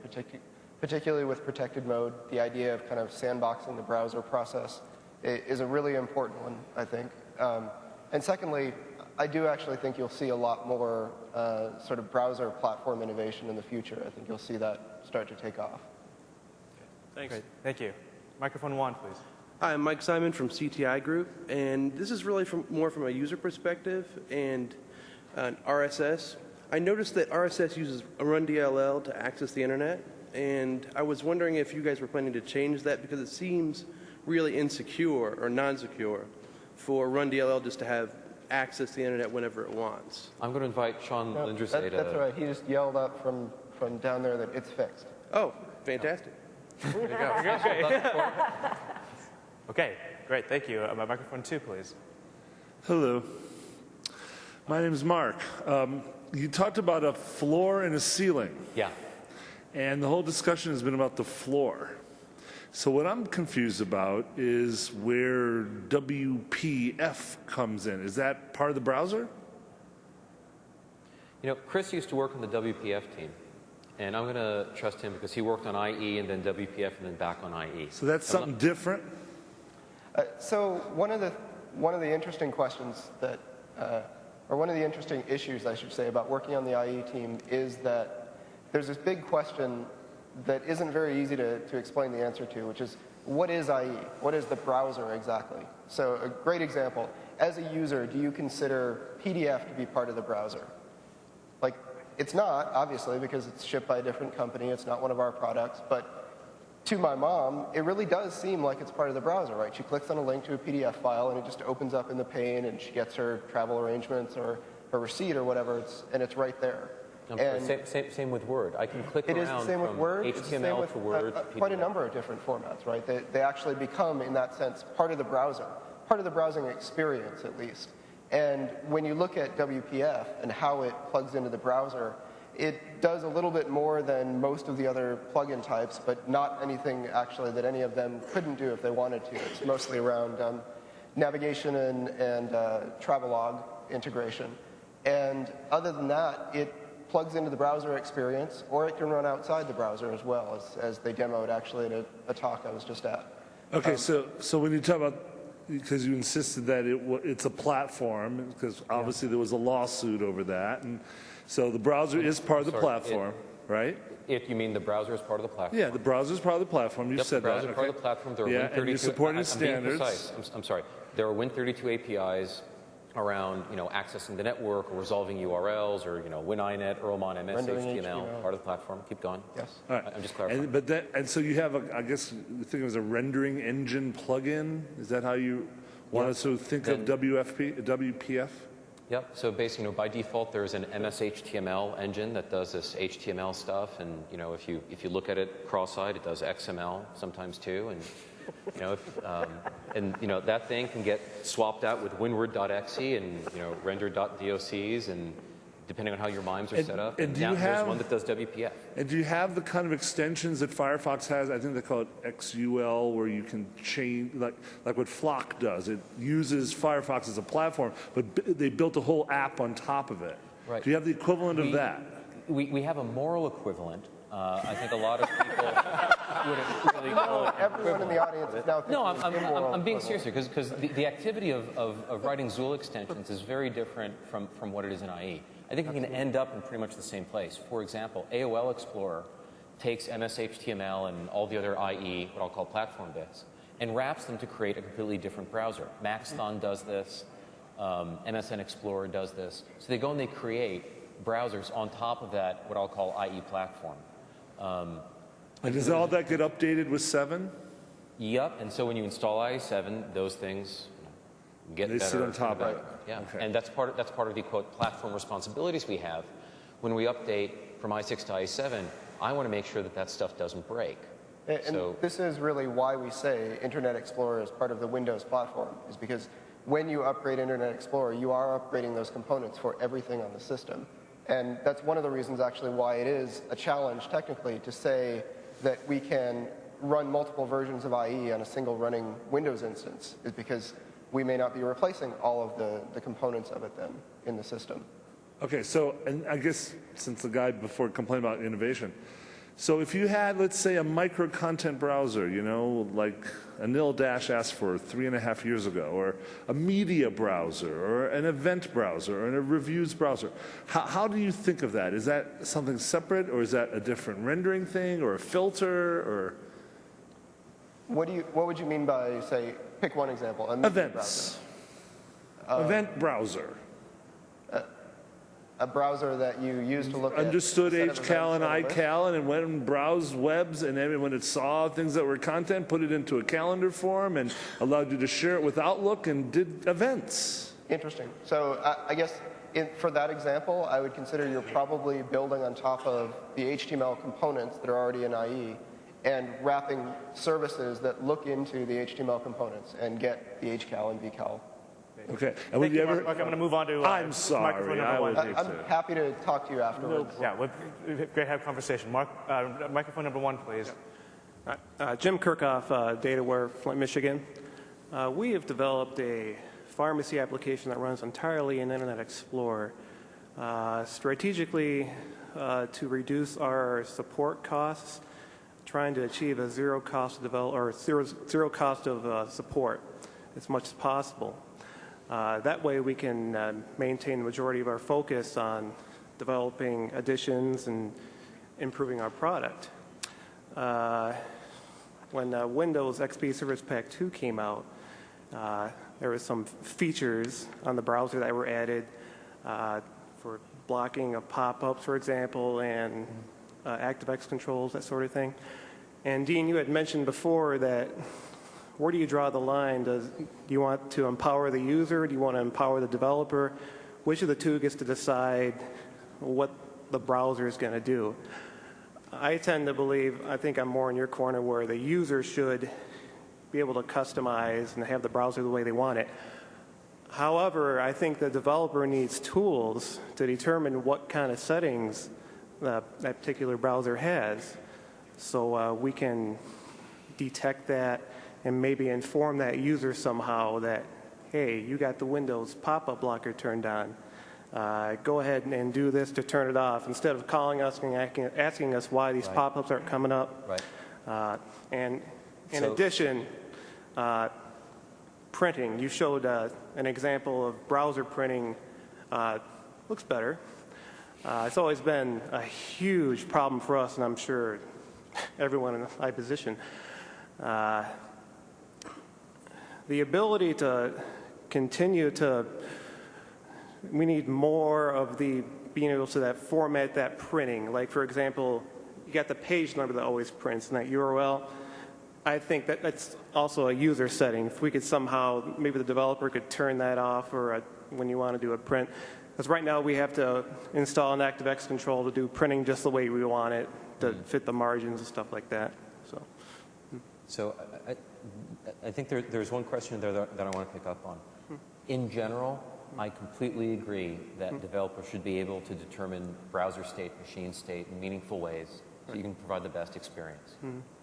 particularly with protected mode. The idea of kind of sandboxing the browser process is a really important one, I think. And secondly, I do actually think you'll see a lot more sort of browser platform innovation in the future. I think you'll see that start to take off. Thanks. Great. Thank you. Microphone 1, please. Hi, I'm Mike Simon from CTI Group, and this is really more from a user perspective and RSS. I noticed that RSS uses a run DLL to access the internet, and I was wondering if you guys were planning to change that because it seems really insecure or non-secure for run DLL just to have access to the internet whenever it wants. I'm going to invite Sean Lindersay to... That's right. He just yelled up from down there that it's fixed. Oh, fantastic. There you go. Okay, great. Thank you. Microphone 2, please. Hello. My name is Mark. You talked about a floor and a ceiling. Yeah. And the whole discussion has been about the floor. So what I'm confused about is where WPF comes in. Is that part of the browser? Chris used to work on the WPF team. And I'm going to trust him because he worked on IE and then WPF and then back on IE. So that's something different? So one of the interesting questions that, or one of the interesting issues, I should say, about working on the IE team is that there's this big question that isn't very easy to explain the answer to, which is, what is IE? What is the browser exactly? So a great example, as a user, do you consider PDF to be part of the browser? Like, it's not, obviously, because it's shipped by a different company. It's not one of our products. But to my mom, it really does seem like it's part of the browser, right? She clicks on a link to a PDF file, and it just opens up in the pane, and she gets her travel arrangements or her receipt or whatever, and it's right there. Same with Word. I can click around it is the same with Word. HTML to Word to PDF. Quite a number of different formats, right? They actually become, in that sense, part of the browser, part of the browsing experience, at least. And when you look at WPF and how it plugs into the browser, it does a little bit more than most of the other plugin types, but not anything actually that any of them couldn't do if they wanted to. It's mostly around navigation and travelog integration. And other than that, it plugs into the browser experience, or it can run outside the browser as well, as they demoed actually at a talk I was just at. Okay, so when you talk about, because you insisted that it's a platform, because obviously there was a lawsuit over that, and so the browser is part of the platform, right? You mean the browser is part of the platform? Yeah, the browser is part of the platform. You said that. The browser is part of the platform. There are Win32. And you supported standards. Being precise. I'm sorry. There are Win32 APIs around accessing the network or resolving URLs or WinINet, Earlmon, MS, HTML, part of the platform. Keep going. Yes. All right. I'm just clarifying. And so you have I guess you think it was a rendering engine plugin. Is that how you want us to think of WPF? Yep. So basically, by default, there's an MS HTML engine that does this HTML stuff, and if you look at it cross-eyed, it does XML sometimes too, and that thing can get swapped out with winword.exe and render.docs, and depending on how your mimes are set up. And there's one that does WPF. And do you have the kind of extensions that Firefox has? I think they call it XUL, where you can change, like what Flock does. It uses Firefox as a platform, but they built a whole app on top of it. Right. Do you have the equivalent of that? We have a moral equivalent. I think a lot of people wouldn't really call it. Everyone in the audience is now thinking No, immoral I'm being equivalent. serious here because the activity of writing Zool extensions is very different from what it is in IE. I think we can end up in pretty much the same place. For example, AOL Explorer takes MS HTML and all the other IE, what I'll call platform bits, and wraps them to create a completely different browser. Maxthon does this. MSN Explorer does this. So they go and they create browsers on top of that, what I'll call IE platform. And does all that get updated with 7? Yep, and so when you install IE7, those things get They better. sit on top of and it. better. Yeah, Okay. and that's part of the quote platform responsibilities we have. When we update from i6 to i7, I want to make sure that that stuff doesn't break. And So this is really why we say Internet Explorer is part of the Windows platform, is because when you upgrade Internet Explorer, you are upgrading those components for everything on the system. And that's one of the reasons actually why it is a challenge technically to say that we can run multiple versions of IE on a single running Windows instance, is because we may not be replacing all of the components of it then in the system. Okay, so, and I guess since the guy before complained about innovation, so if you had, let's say, a micro-content browser, you know, like Anil Dash asked for 3.5 years ago, or a media browser, or an event browser, or a reviews browser, how do you think of that? Is that something separate, or is that a different rendering thing, or a filter, or? What would you mean by, say, pick one example? A media Events. Event browser. A browser that you use to look at. Understood a set of HCal and events on a list? iCal, and it went and browsed webs, and then when it saw things that were content, put it into a calendar form, and allowed you to share it with Outlook, and did events. Interesting. So I guess for that example, I would consider you're probably building on top of the HTML components that are already in IE and wrapping services that look into the HTML components and get the HCal and VCal. Okay. And Thank you, Mark. I'm going to move on to I'm microphone sorry. number I one. was I'm happy to talk to you afterwards. Yeah, great to have a conversation. Mark, microphone number one, please. Jim Kirchhoff, DataWare, Flint, Michigan. We have developed a pharmacy application that runs entirely in Internet Explorer, strategically to reduce our support costs, trying to achieve a zero cost of support as much as possible. That way we can maintain the majority of our focus on developing additions and improving our product. When Windows XP Service Pack 2 came out, there were some features on the browser that were added for blocking of pop-ups, for example, and ActiveX controls, that sort of thing. And Dean, you had mentioned before that where do you draw the line? Do you want to empower the user? Do you want to empower the developer? Which of the two gets to decide what the browser is going to do? I tend to believe, I think I'm more in your corner, where the user should be able to customize and have the browser the way they want it. However, I think the developer needs tools to determine what kind of settings that particular browser has, so we can detect that and maybe inform that user somehow that, hey, you got the Windows pop-up blocker turned on. Go ahead and do this to turn it off, instead of calling us and asking us why these pop-ups aren't coming up. right. And in addition, printing. You showed an example of browser printing. Looks better. It's always been a huge problem for us, and I'm sure everyone in my position. The ability to continue to, we need more of the being able to that format that printing. Like, for example, you got the page number that always prints in that URL. I think that that's also a user setting. If we could somehow, maybe the developer could turn that off, or when you want to do a print. Because right now we have to install an ActiveX control to do printing just the way we want it, to fit the margins and stuff like that. So I think there's one question there that I want to pick up on. In general, I completely agree that developers should be able to determine browser state, machine state in meaningful ways so you can provide the best experience.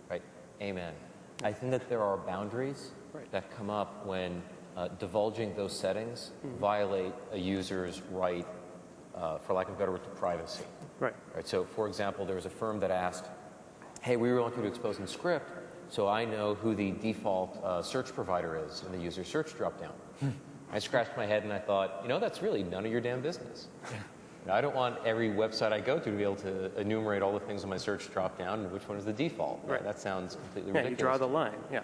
Right? Amen. I think that there are boundaries that come up when divulging those settings violate a user's right for lack of a better word, to privacy. Right. Right. So, for example, there was a firm that asked, hey, we want you to expose in script so I know who the default search provider is in the user search dropdown. I scratched my head and I thought, you know, that's really none of your damn business. I don't want every website I go to be able to enumerate all the things on my search dropdown and which one is the default. Right. That sounds completely Yeah, ridiculous. you draw the line. Yeah.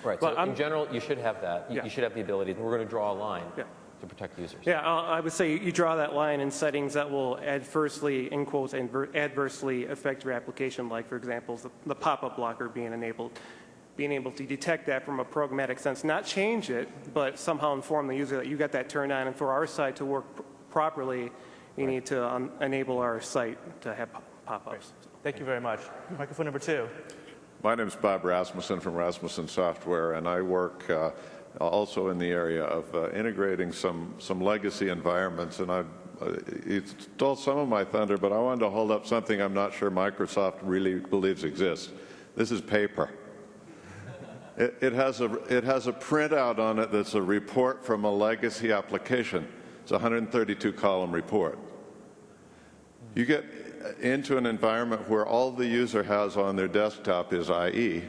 Right. But So in general, you should have that. Yeah. You should have the ability. We're going to draw a line Yeah. to protect users. Yeah, I would say you draw that line in settings that will adversely, in quotes, adversely affect your application, like, for example, the pop-up blocker being enabled. Being able to detect that from a programmatic sense, not change it, but somehow inform the user that you got that turned on. And for our site to work properly, you need to enable our site to have pop-ups. Thank you very much. Microphone number 2. My name is Bob Rasmussen from Rasmussen Software, and I work also in the area of integrating some legacy environments. And it stole some of my thunder, but I wanted to hold up something I'm not sure Microsoft really believes exists. This is paper. It has a printout on it that's a report from a legacy application. It's a 132-column report. You get into an environment where all the user has on their desktop is IE.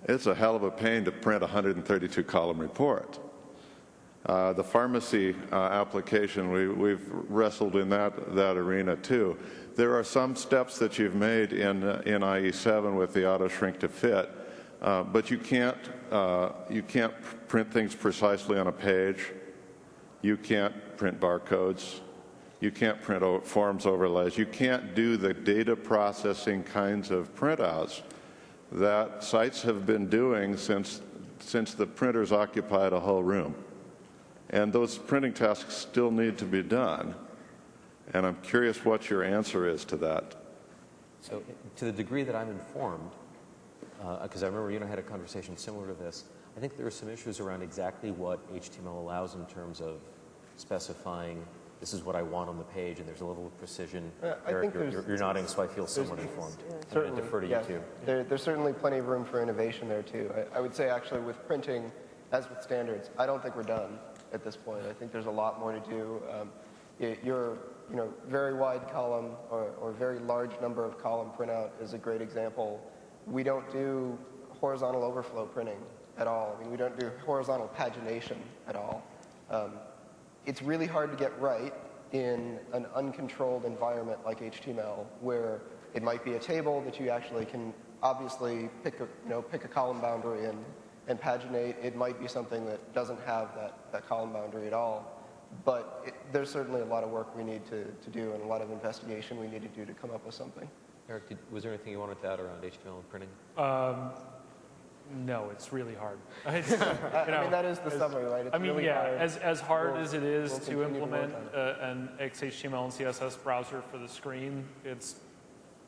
It's a hell of a pain to print a 132-column report. The pharmacy application, we've wrestled in that arena too. There are some steps that you've made in IE7 with the auto shrink to fit. But you can't print things precisely on a page. You can't print barcodes. You can't print forms overlays. You can't do the data processing kinds of printouts that sites have been doing since the printers occupied a whole room. And those printing tasks still need to be done. And I'm curious what your answer is to that. So to the degree that I'm informed, because I remember you and I had a conversation similar to this, I think there are some issues around exactly what HTML allows in terms of specifying this is what I want on the page, and there's a level of precision. Eric, you're nodding, so I feel somewhat informed. I'm going to defer to you too. There's certainly plenty of room for innovation there too. I would say actually with printing, as with standards, I don't think we're done at this point. I think there's a lot more to do. Your very wide column or very large number of column printout is a great example. We don't do horizontal overflow printing at all. I mean, we don't do horizontal pagination at all. It's really hard to get right in an uncontrolled environment like HTML, where it might be a table that you actually can obviously pick a column boundary and paginate. It might be something that doesn't have that column boundary at all. But there's certainly a lot of work we need to do and a lot of investigation we need to do to come up with something. Eric, was there anything you wanted to add around HTML and printing? No, it's really hard. I mean, that is the summary, right? It's really hard. As hard as it is to implement an XHTML and CSS browser for the screen, it's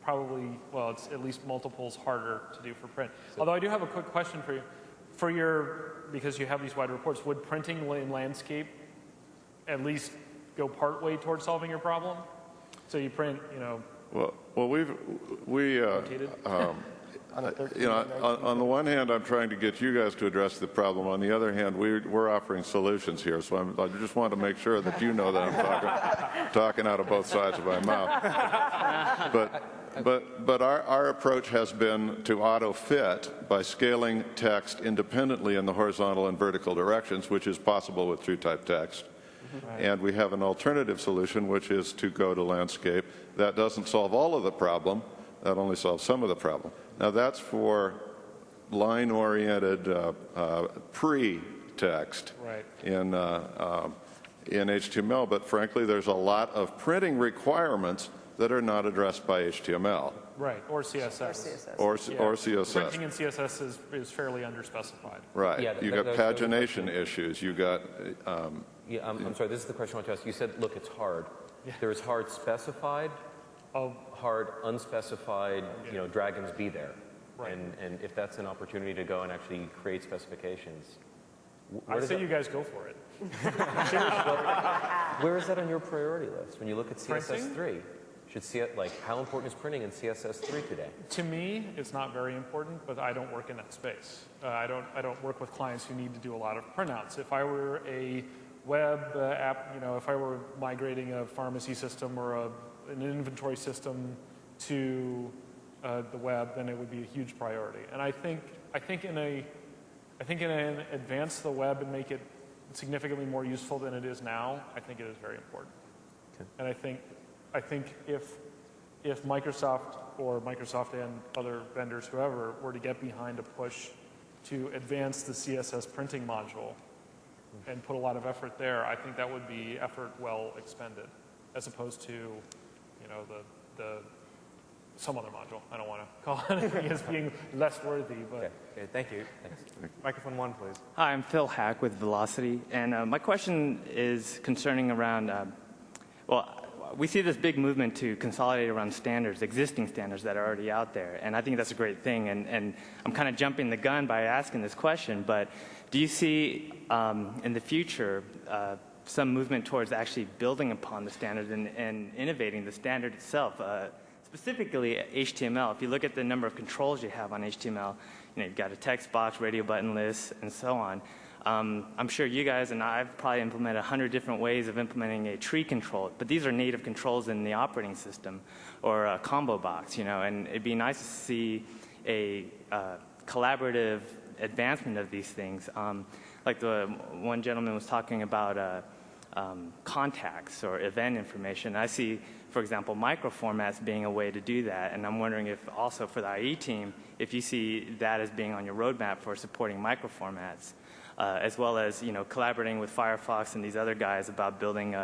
probably, well, it's at least multiples harder to do for print. Although I do have a quick question for you. Because you have these wide reports, would printing in landscape at least go part way towards solving your problem? So you print, Well, on the one hand, I'm trying to get you guys to address the problem. On the other hand, we're offering solutions here. So I just want to make sure that you know that I'm talking out of both sides of my mouth. But our approach has been to auto-fit by scaling text independently in the horizontal and vertical directions, which is possible with TrueType text. Right. And we have an alternative solution, which is to go to landscape. That doesn't solve all of the problem. That only solves some of the problem. Now, that's for line-oriented pre-text in HTML. But frankly, there's a lot of printing requirements that are not addressed by HTML. Right, or CSS. Or CSS. Printing in CSS is fairly underspecified. Right. Yeah, you got pagination issues. You got... yeah, I'm sorry, this is the question I want to ask. You said, look, it's hard. Yeah. There is hard specified, hard unspecified, dragons be there. Right. And if that's an opportunity to go and actually create specifications. I say you guys go for it. Where is that on your priority list when you look at CSS3? How important is printing in CSS3 today? To me, it's not very important, but I don't work in that space. I don't work with clients who need to do a lot of printouts. If I were a web app, if I were migrating a pharmacy system or an inventory system to the web, then it would be a huge priority. And I think in advance the web and make it significantly more useful than it is now, I think it is very important. Okay. And I think if Microsoft or Microsoft and other vendors, whoever, were to get behind a push to advance the CSS printing module and put a lot of effort there, I think that would be effort well expended, as opposed to, the some other module. I don't want to call anything as being less worthy, but. Okay, thank you. Thanks. Microphone 1, please. Hi, I'm Phil Hack with Velocity, and my question is concerning around, we see this big movement to consolidate around standards, existing standards that are already out there, and I think that's a great thing, and I'm kind of jumping the gun by asking this question, but do you see in the future some movement towards actually building upon the standard and innovating the standard itself? Specifically HTML. If you look at the number of controls you have on HTML, you've got a text box, radio button list, and so on. I'm sure you guys and I've probably implemented 100 different ways of implementing a tree control, but these are native controls in the operating system or a combo box, and it'd be nice to see a collaborative advancement of these things. Like the one gentleman was talking about contacts or event information. I see, for example, microformats being a way to do that, and I'm wondering if also for the IE team, if you see that as being on your roadmap for supporting microformats, as well as collaborating with Firefox and these other guys about building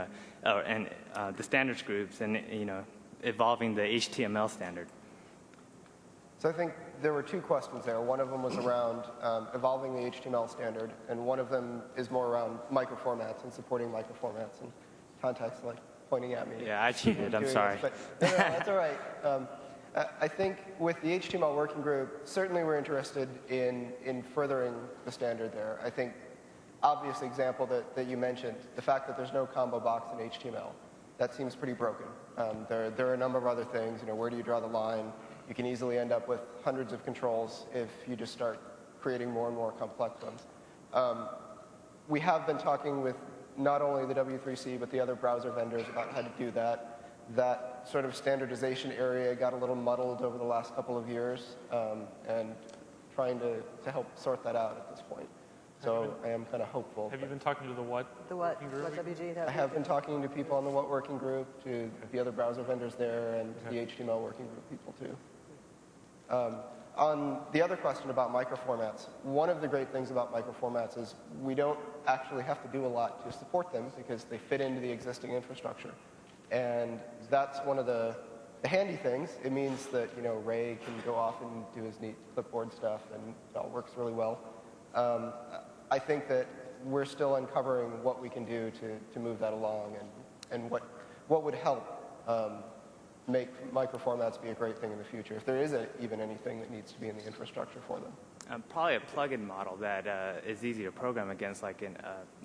the standards groups and evolving the HTML standard. So I think there were two questions there. One of them was around evolving the HTML standard, and one of them is more around microformats and supporting microformats and contacts, like pointing at me. Yeah, I cheated. I'm sorry. But no, that's all right. I think with the HTML working group, certainly we're interested in furthering the standard there. I think obvious example that you mentioned, the fact that there's no combo box in HTML, that seems pretty broken. There are a number of other things. Where do you draw the line? You can easily end up with hundreds of controls if you just start creating more and more complex ones. We have been talking with not only the W3C, but the other browser vendors about how to do that. That sort of standardization area got a little muddled over the last couple of years, and trying to help sort that out at this point. So I am kind of hopeful. Have you been talking to the what? The what? What WG? I have been talking to people on the what working group, to the other browser vendors there, and the HTML working group people too. On the other question about microformats, one of the great things about microformats is we don't actually have to do a lot to support them because they fit into the existing infrastructure. And that's one of the handy things. It means that Ray can go off and do his neat clipboard stuff, and it all works really well. I think that we're still uncovering what we can do to move that along, and what would help make microformats be a great thing in the future, if there is even anything that needs to be in the infrastructure for them. Probably a plugin model that is easy to program against.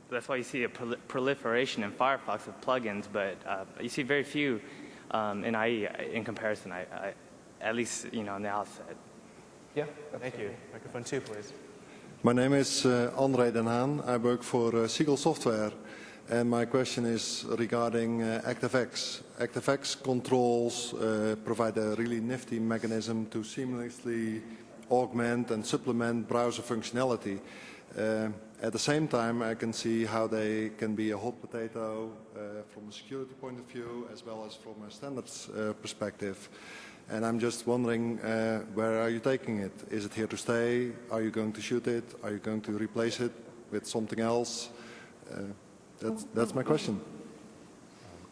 That's why you see a proliferation in Firefox of plugins, but you see very few in IE in comparison. At least on the outset. Yeah, thank you. Microphone 2, please. My name is André Den Haan. I work for Siegel Software. And my question is regarding ActiveX. ActiveX controls provide a really nifty mechanism to seamlessly augment and supplement browser functionality. At the same time, I can see how they can be a hot potato from a security point of view, as well as from a standards perspective. And I'm just wondering, where are you taking it? Is it here to stay? Are you going to shoot it? Are you going to replace it with something else? That's my question.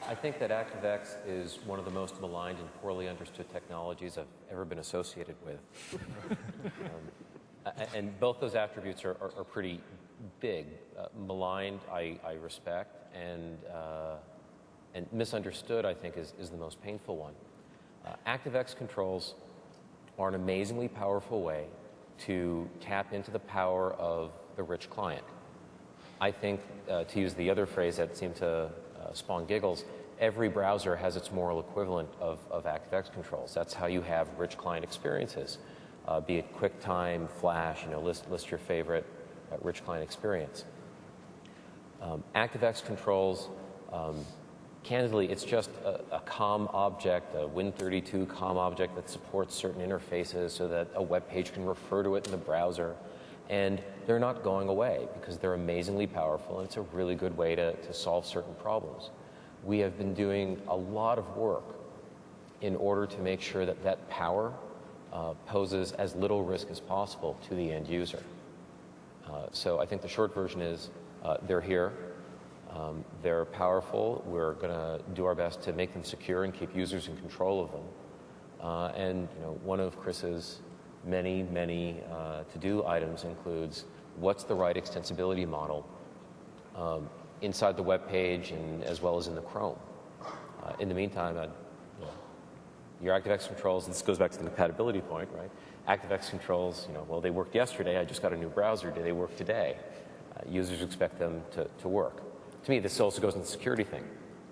I think that ActiveX is one of the most maligned and poorly understood technologies I've ever been associated with. And both those attributes are pretty big. Maligned, I respect, and misunderstood, I think, is the most painful one. ActiveX controls are an amazingly powerful way to tap into the power of the rich client. I think, to use the other phrase that seemed to spawn giggles, every browser has its moral equivalent of ActiveX controls. That's how you have rich client experiences, be it QuickTime, Flash, list your favorite rich client experience. ActiveX controls, candidly, it's just a COM object, a Win32 COM object that supports certain interfaces so that a web page can refer to it in the browser. And they're not going away because they're amazingly powerful, and it's a really good way to solve certain problems. We have been doing a lot of work in order to make sure that that power poses as little risk as possible to the end user. So I think the short version is they're here. They're powerful. We're going to do our best to make them secure and keep users in control of them. And one of Chris's many to-do items includes what's the right extensibility model inside the web page and as well as in the Chrome. In the meantime, your ActiveX controls, this goes back to the compatibility point, right? ActiveX controls, well, they worked yesterday. I just got a new browser. Do they work today? Users expect them to work. To me, this also goes into the security thing.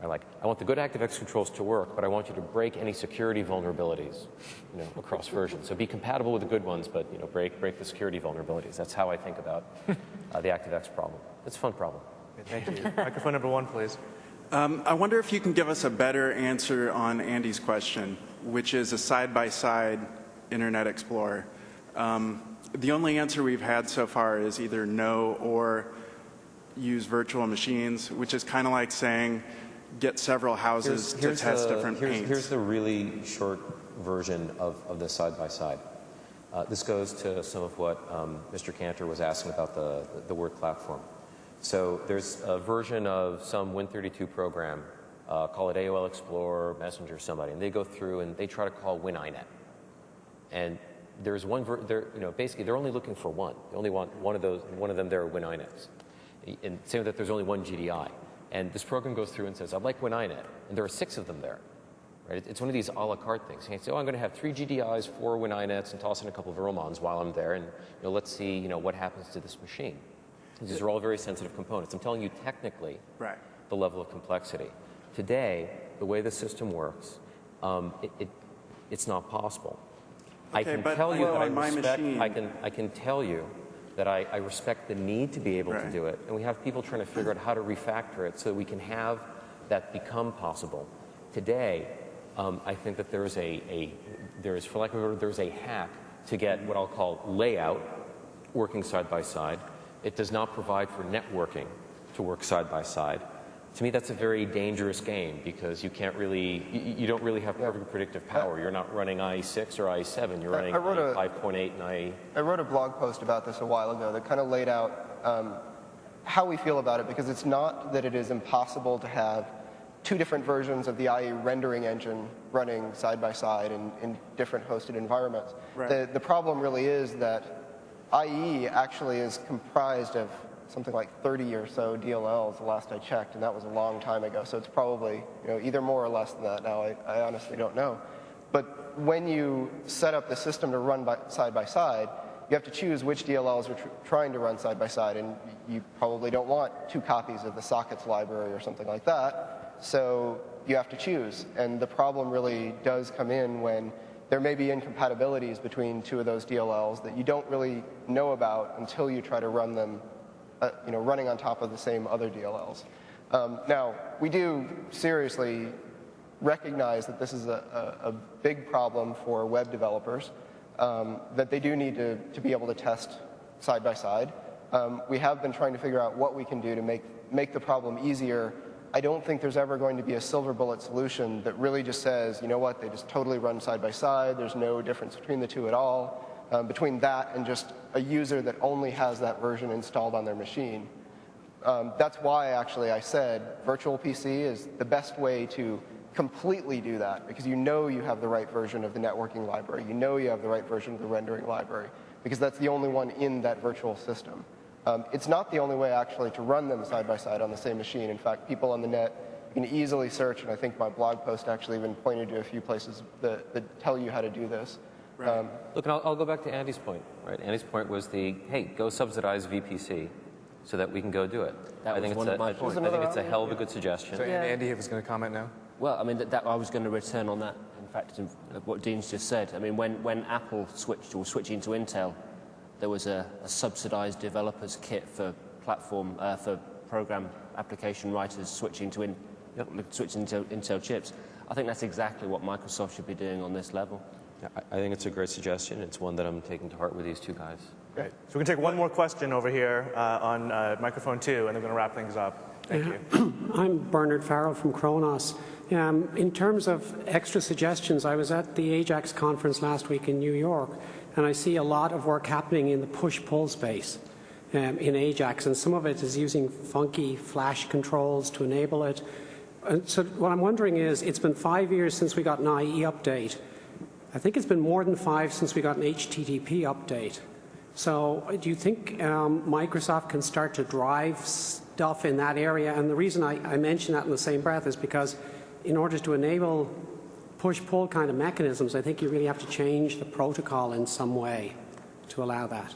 I want the good ActiveX controls to work, but I want you to break any security vulnerabilities, across versions. So be compatible with the good ones, but break the security vulnerabilities. That's how I think about the ActiveX problem. It's a fun problem. Okay, thank you. Microphone number 1, please. I wonder if you can give us a better answer on Andy's question, which is a side-by-side Internet Explorer. The only answer we've had so far is either no or use virtual machines, which is kind of like saying get several houses to test different paints. Here's the really short version of the side-by-side. This goes to some of what Mr. Cantor was asking about the word platform. So there's a version of some Win32 program, call it AOL Explorer, Messenger, somebody, and they go through and they try to call WinINet. And there's one, basically they're only looking for one. They only want one of them there are WinINets. And saying that there's only one GDI. And this program goes through and says, I'd like WinINet. And there are 6 of them there. Right? It's one of these a la carte things. You can say, I'm going to have 3 GDIs, 4 WinINets, and toss in a couple of Romans while I'm there. And let's see what happens to this machine. These are all very sensitive components. I'm telling you technically the level of complexity. Today, the way the system works, it's not possible. Okay, I can tell you that I can tell you that I respect the need to be able to do it, and we have people trying to figure out how to refactor it so that we can have that become possible. Today, I think that there's for lack of a word, there's a hack to get what I'll call layout working side by side. It does not provide for networking to work side by side. To me, that's a very dangerous game because you don't really have perfect predictive power. You're not running IE6 or IE7. You're running 5.8 and IE. I wrote a blog post about this a while ago that kind of laid out how we feel about it, because it's not that it is impossible to have 2 different versions of the IE rendering engine running side by side in different hosted environments. Right. The problem really is that IE actually is comprised of something like 30 or so DLLs the last I checked, and that was a long time ago. So it's probably either more or less than that now. I honestly don't know. But when you set up the system to run side by side, you have to choose which DLLs you're trying to run side by side, and you probably don't want 2 copies of the sockets library or something like that. So you have to choose, and the problem really does come in when there may be incompatibilities between 2 of those DLLs that you don't really know about until you try to run them running on top of the same other DLLs. Now, we do seriously recognize that this is a big problem for web developers, that they do need to be able to test side by side. We have been trying to figure out what we can do to make the problem easier. I don't think there's ever going to be a silver bullet solution that really just says, you know what, they just totally run side by side, there's no difference between the 2 at all. Between that and just a user that only has that version installed on their machine. That's why actually I said virtual PC is the best way to completely do that, because you have the right version of the networking library, you have the right version of the rendering library, because that's the only one in that virtual system. It's not the only way actually to run them side by side on the same machine. In fact, people on the net can easily search, and I think my blog post actually even pointed to a few places that tell you how to do this. Right. Look, and I'll go back to Andy's point. Right? Andy's point was hey, go subsidize VPC so that we can go do it. I think it's a hell of a good suggestion. So Andy was going to comment now? Well, I mean, I was going to return on that. In fact, what Dean's just said. I mean, when Apple switching to Intel, there was a subsidized developers kit for platform for program application writers switching to Intel chips. I think that's exactly what Microsoft should be doing on this level. Yeah, I think it's a great suggestion. It's one that I'm taking to heart with these two guys. Great. So we're going to take one more question over here on microphone 2, and then we're going to wrap things up. Thank you. I'm Bernard Farrell from Kronos. In terms of extra suggestions, I was at the Ajax conference last week in New York, and I see a lot of work happening in the push-pull space in Ajax, and some of it is using funky flash controls to enable it. And so what I'm wondering is, it's been 5 years since we got an IE update. I think it's been more than 5 since we got an HTTP update. So do you think Microsoft can start to drive stuff in that area? And the reason I mention that in the same breath is because in order to enable push-pull kind of mechanisms, I think you really have to change the protocol in some way to allow that.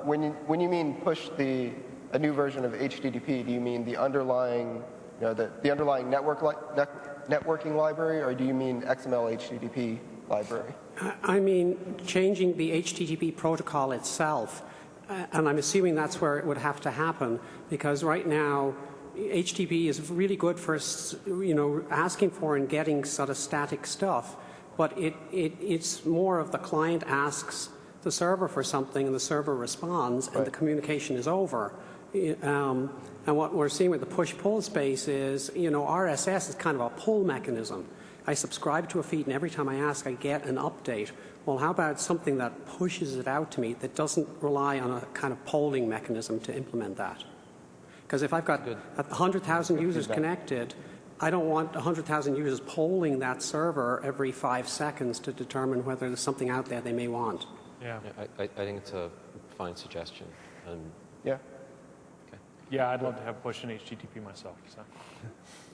When you mean push a new version of HTTP, do you mean the underlying, the underlying networking library, or do you mean XML HTTP library? I mean changing the HTTP protocol itself, and I'm assuming that's where it would have to happen, because right now HTTP is really good for asking for and getting sort of static stuff, but it's more of the client asks the server for something and the server responds and the communication is over. And what we're seeing with the push-pull space is, RSS is kind of a pull mechanism. I subscribe to a feed, and every time I ask, I get an update. Well, how about something that pushes it out to me that doesn't rely on a kind of polling mechanism to implement that? Because if I've got 100,000 users connected, I don't want 100,000 users polling that server every 5 seconds to determine whether there's something out there they may want. Yeah. I think it's a fine suggestion. Yeah. Yeah, I'd love to have pushed an HTTP myself, so,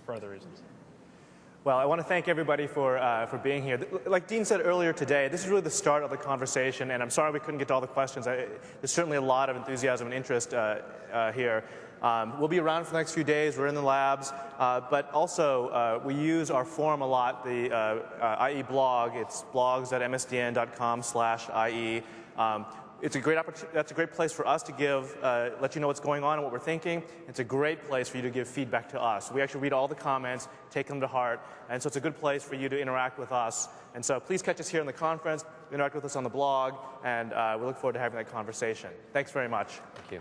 for other reasons. Well, I want to thank everybody for being here. Like Dean said earlier today, this is really the start of the conversation, and I'm sorry we couldn't get to all the questions. There's certainly a lot of enthusiasm and interest here. We'll be around for the next few days. We're in the labs, but also we use our forum a lot, the IE blog. It's blogs.msdn.com/IE. It's a great opportunity. That's a great place for us to let you know what's going on and what we're thinking. It's a great place for you to give feedback to us. We actually read all the comments, take them to heart, and so it's a good place for you to interact with us. And so please catch us here in the conference, interact with us on the blog, and we look forward to having that conversation. Thanks very much. Thank you.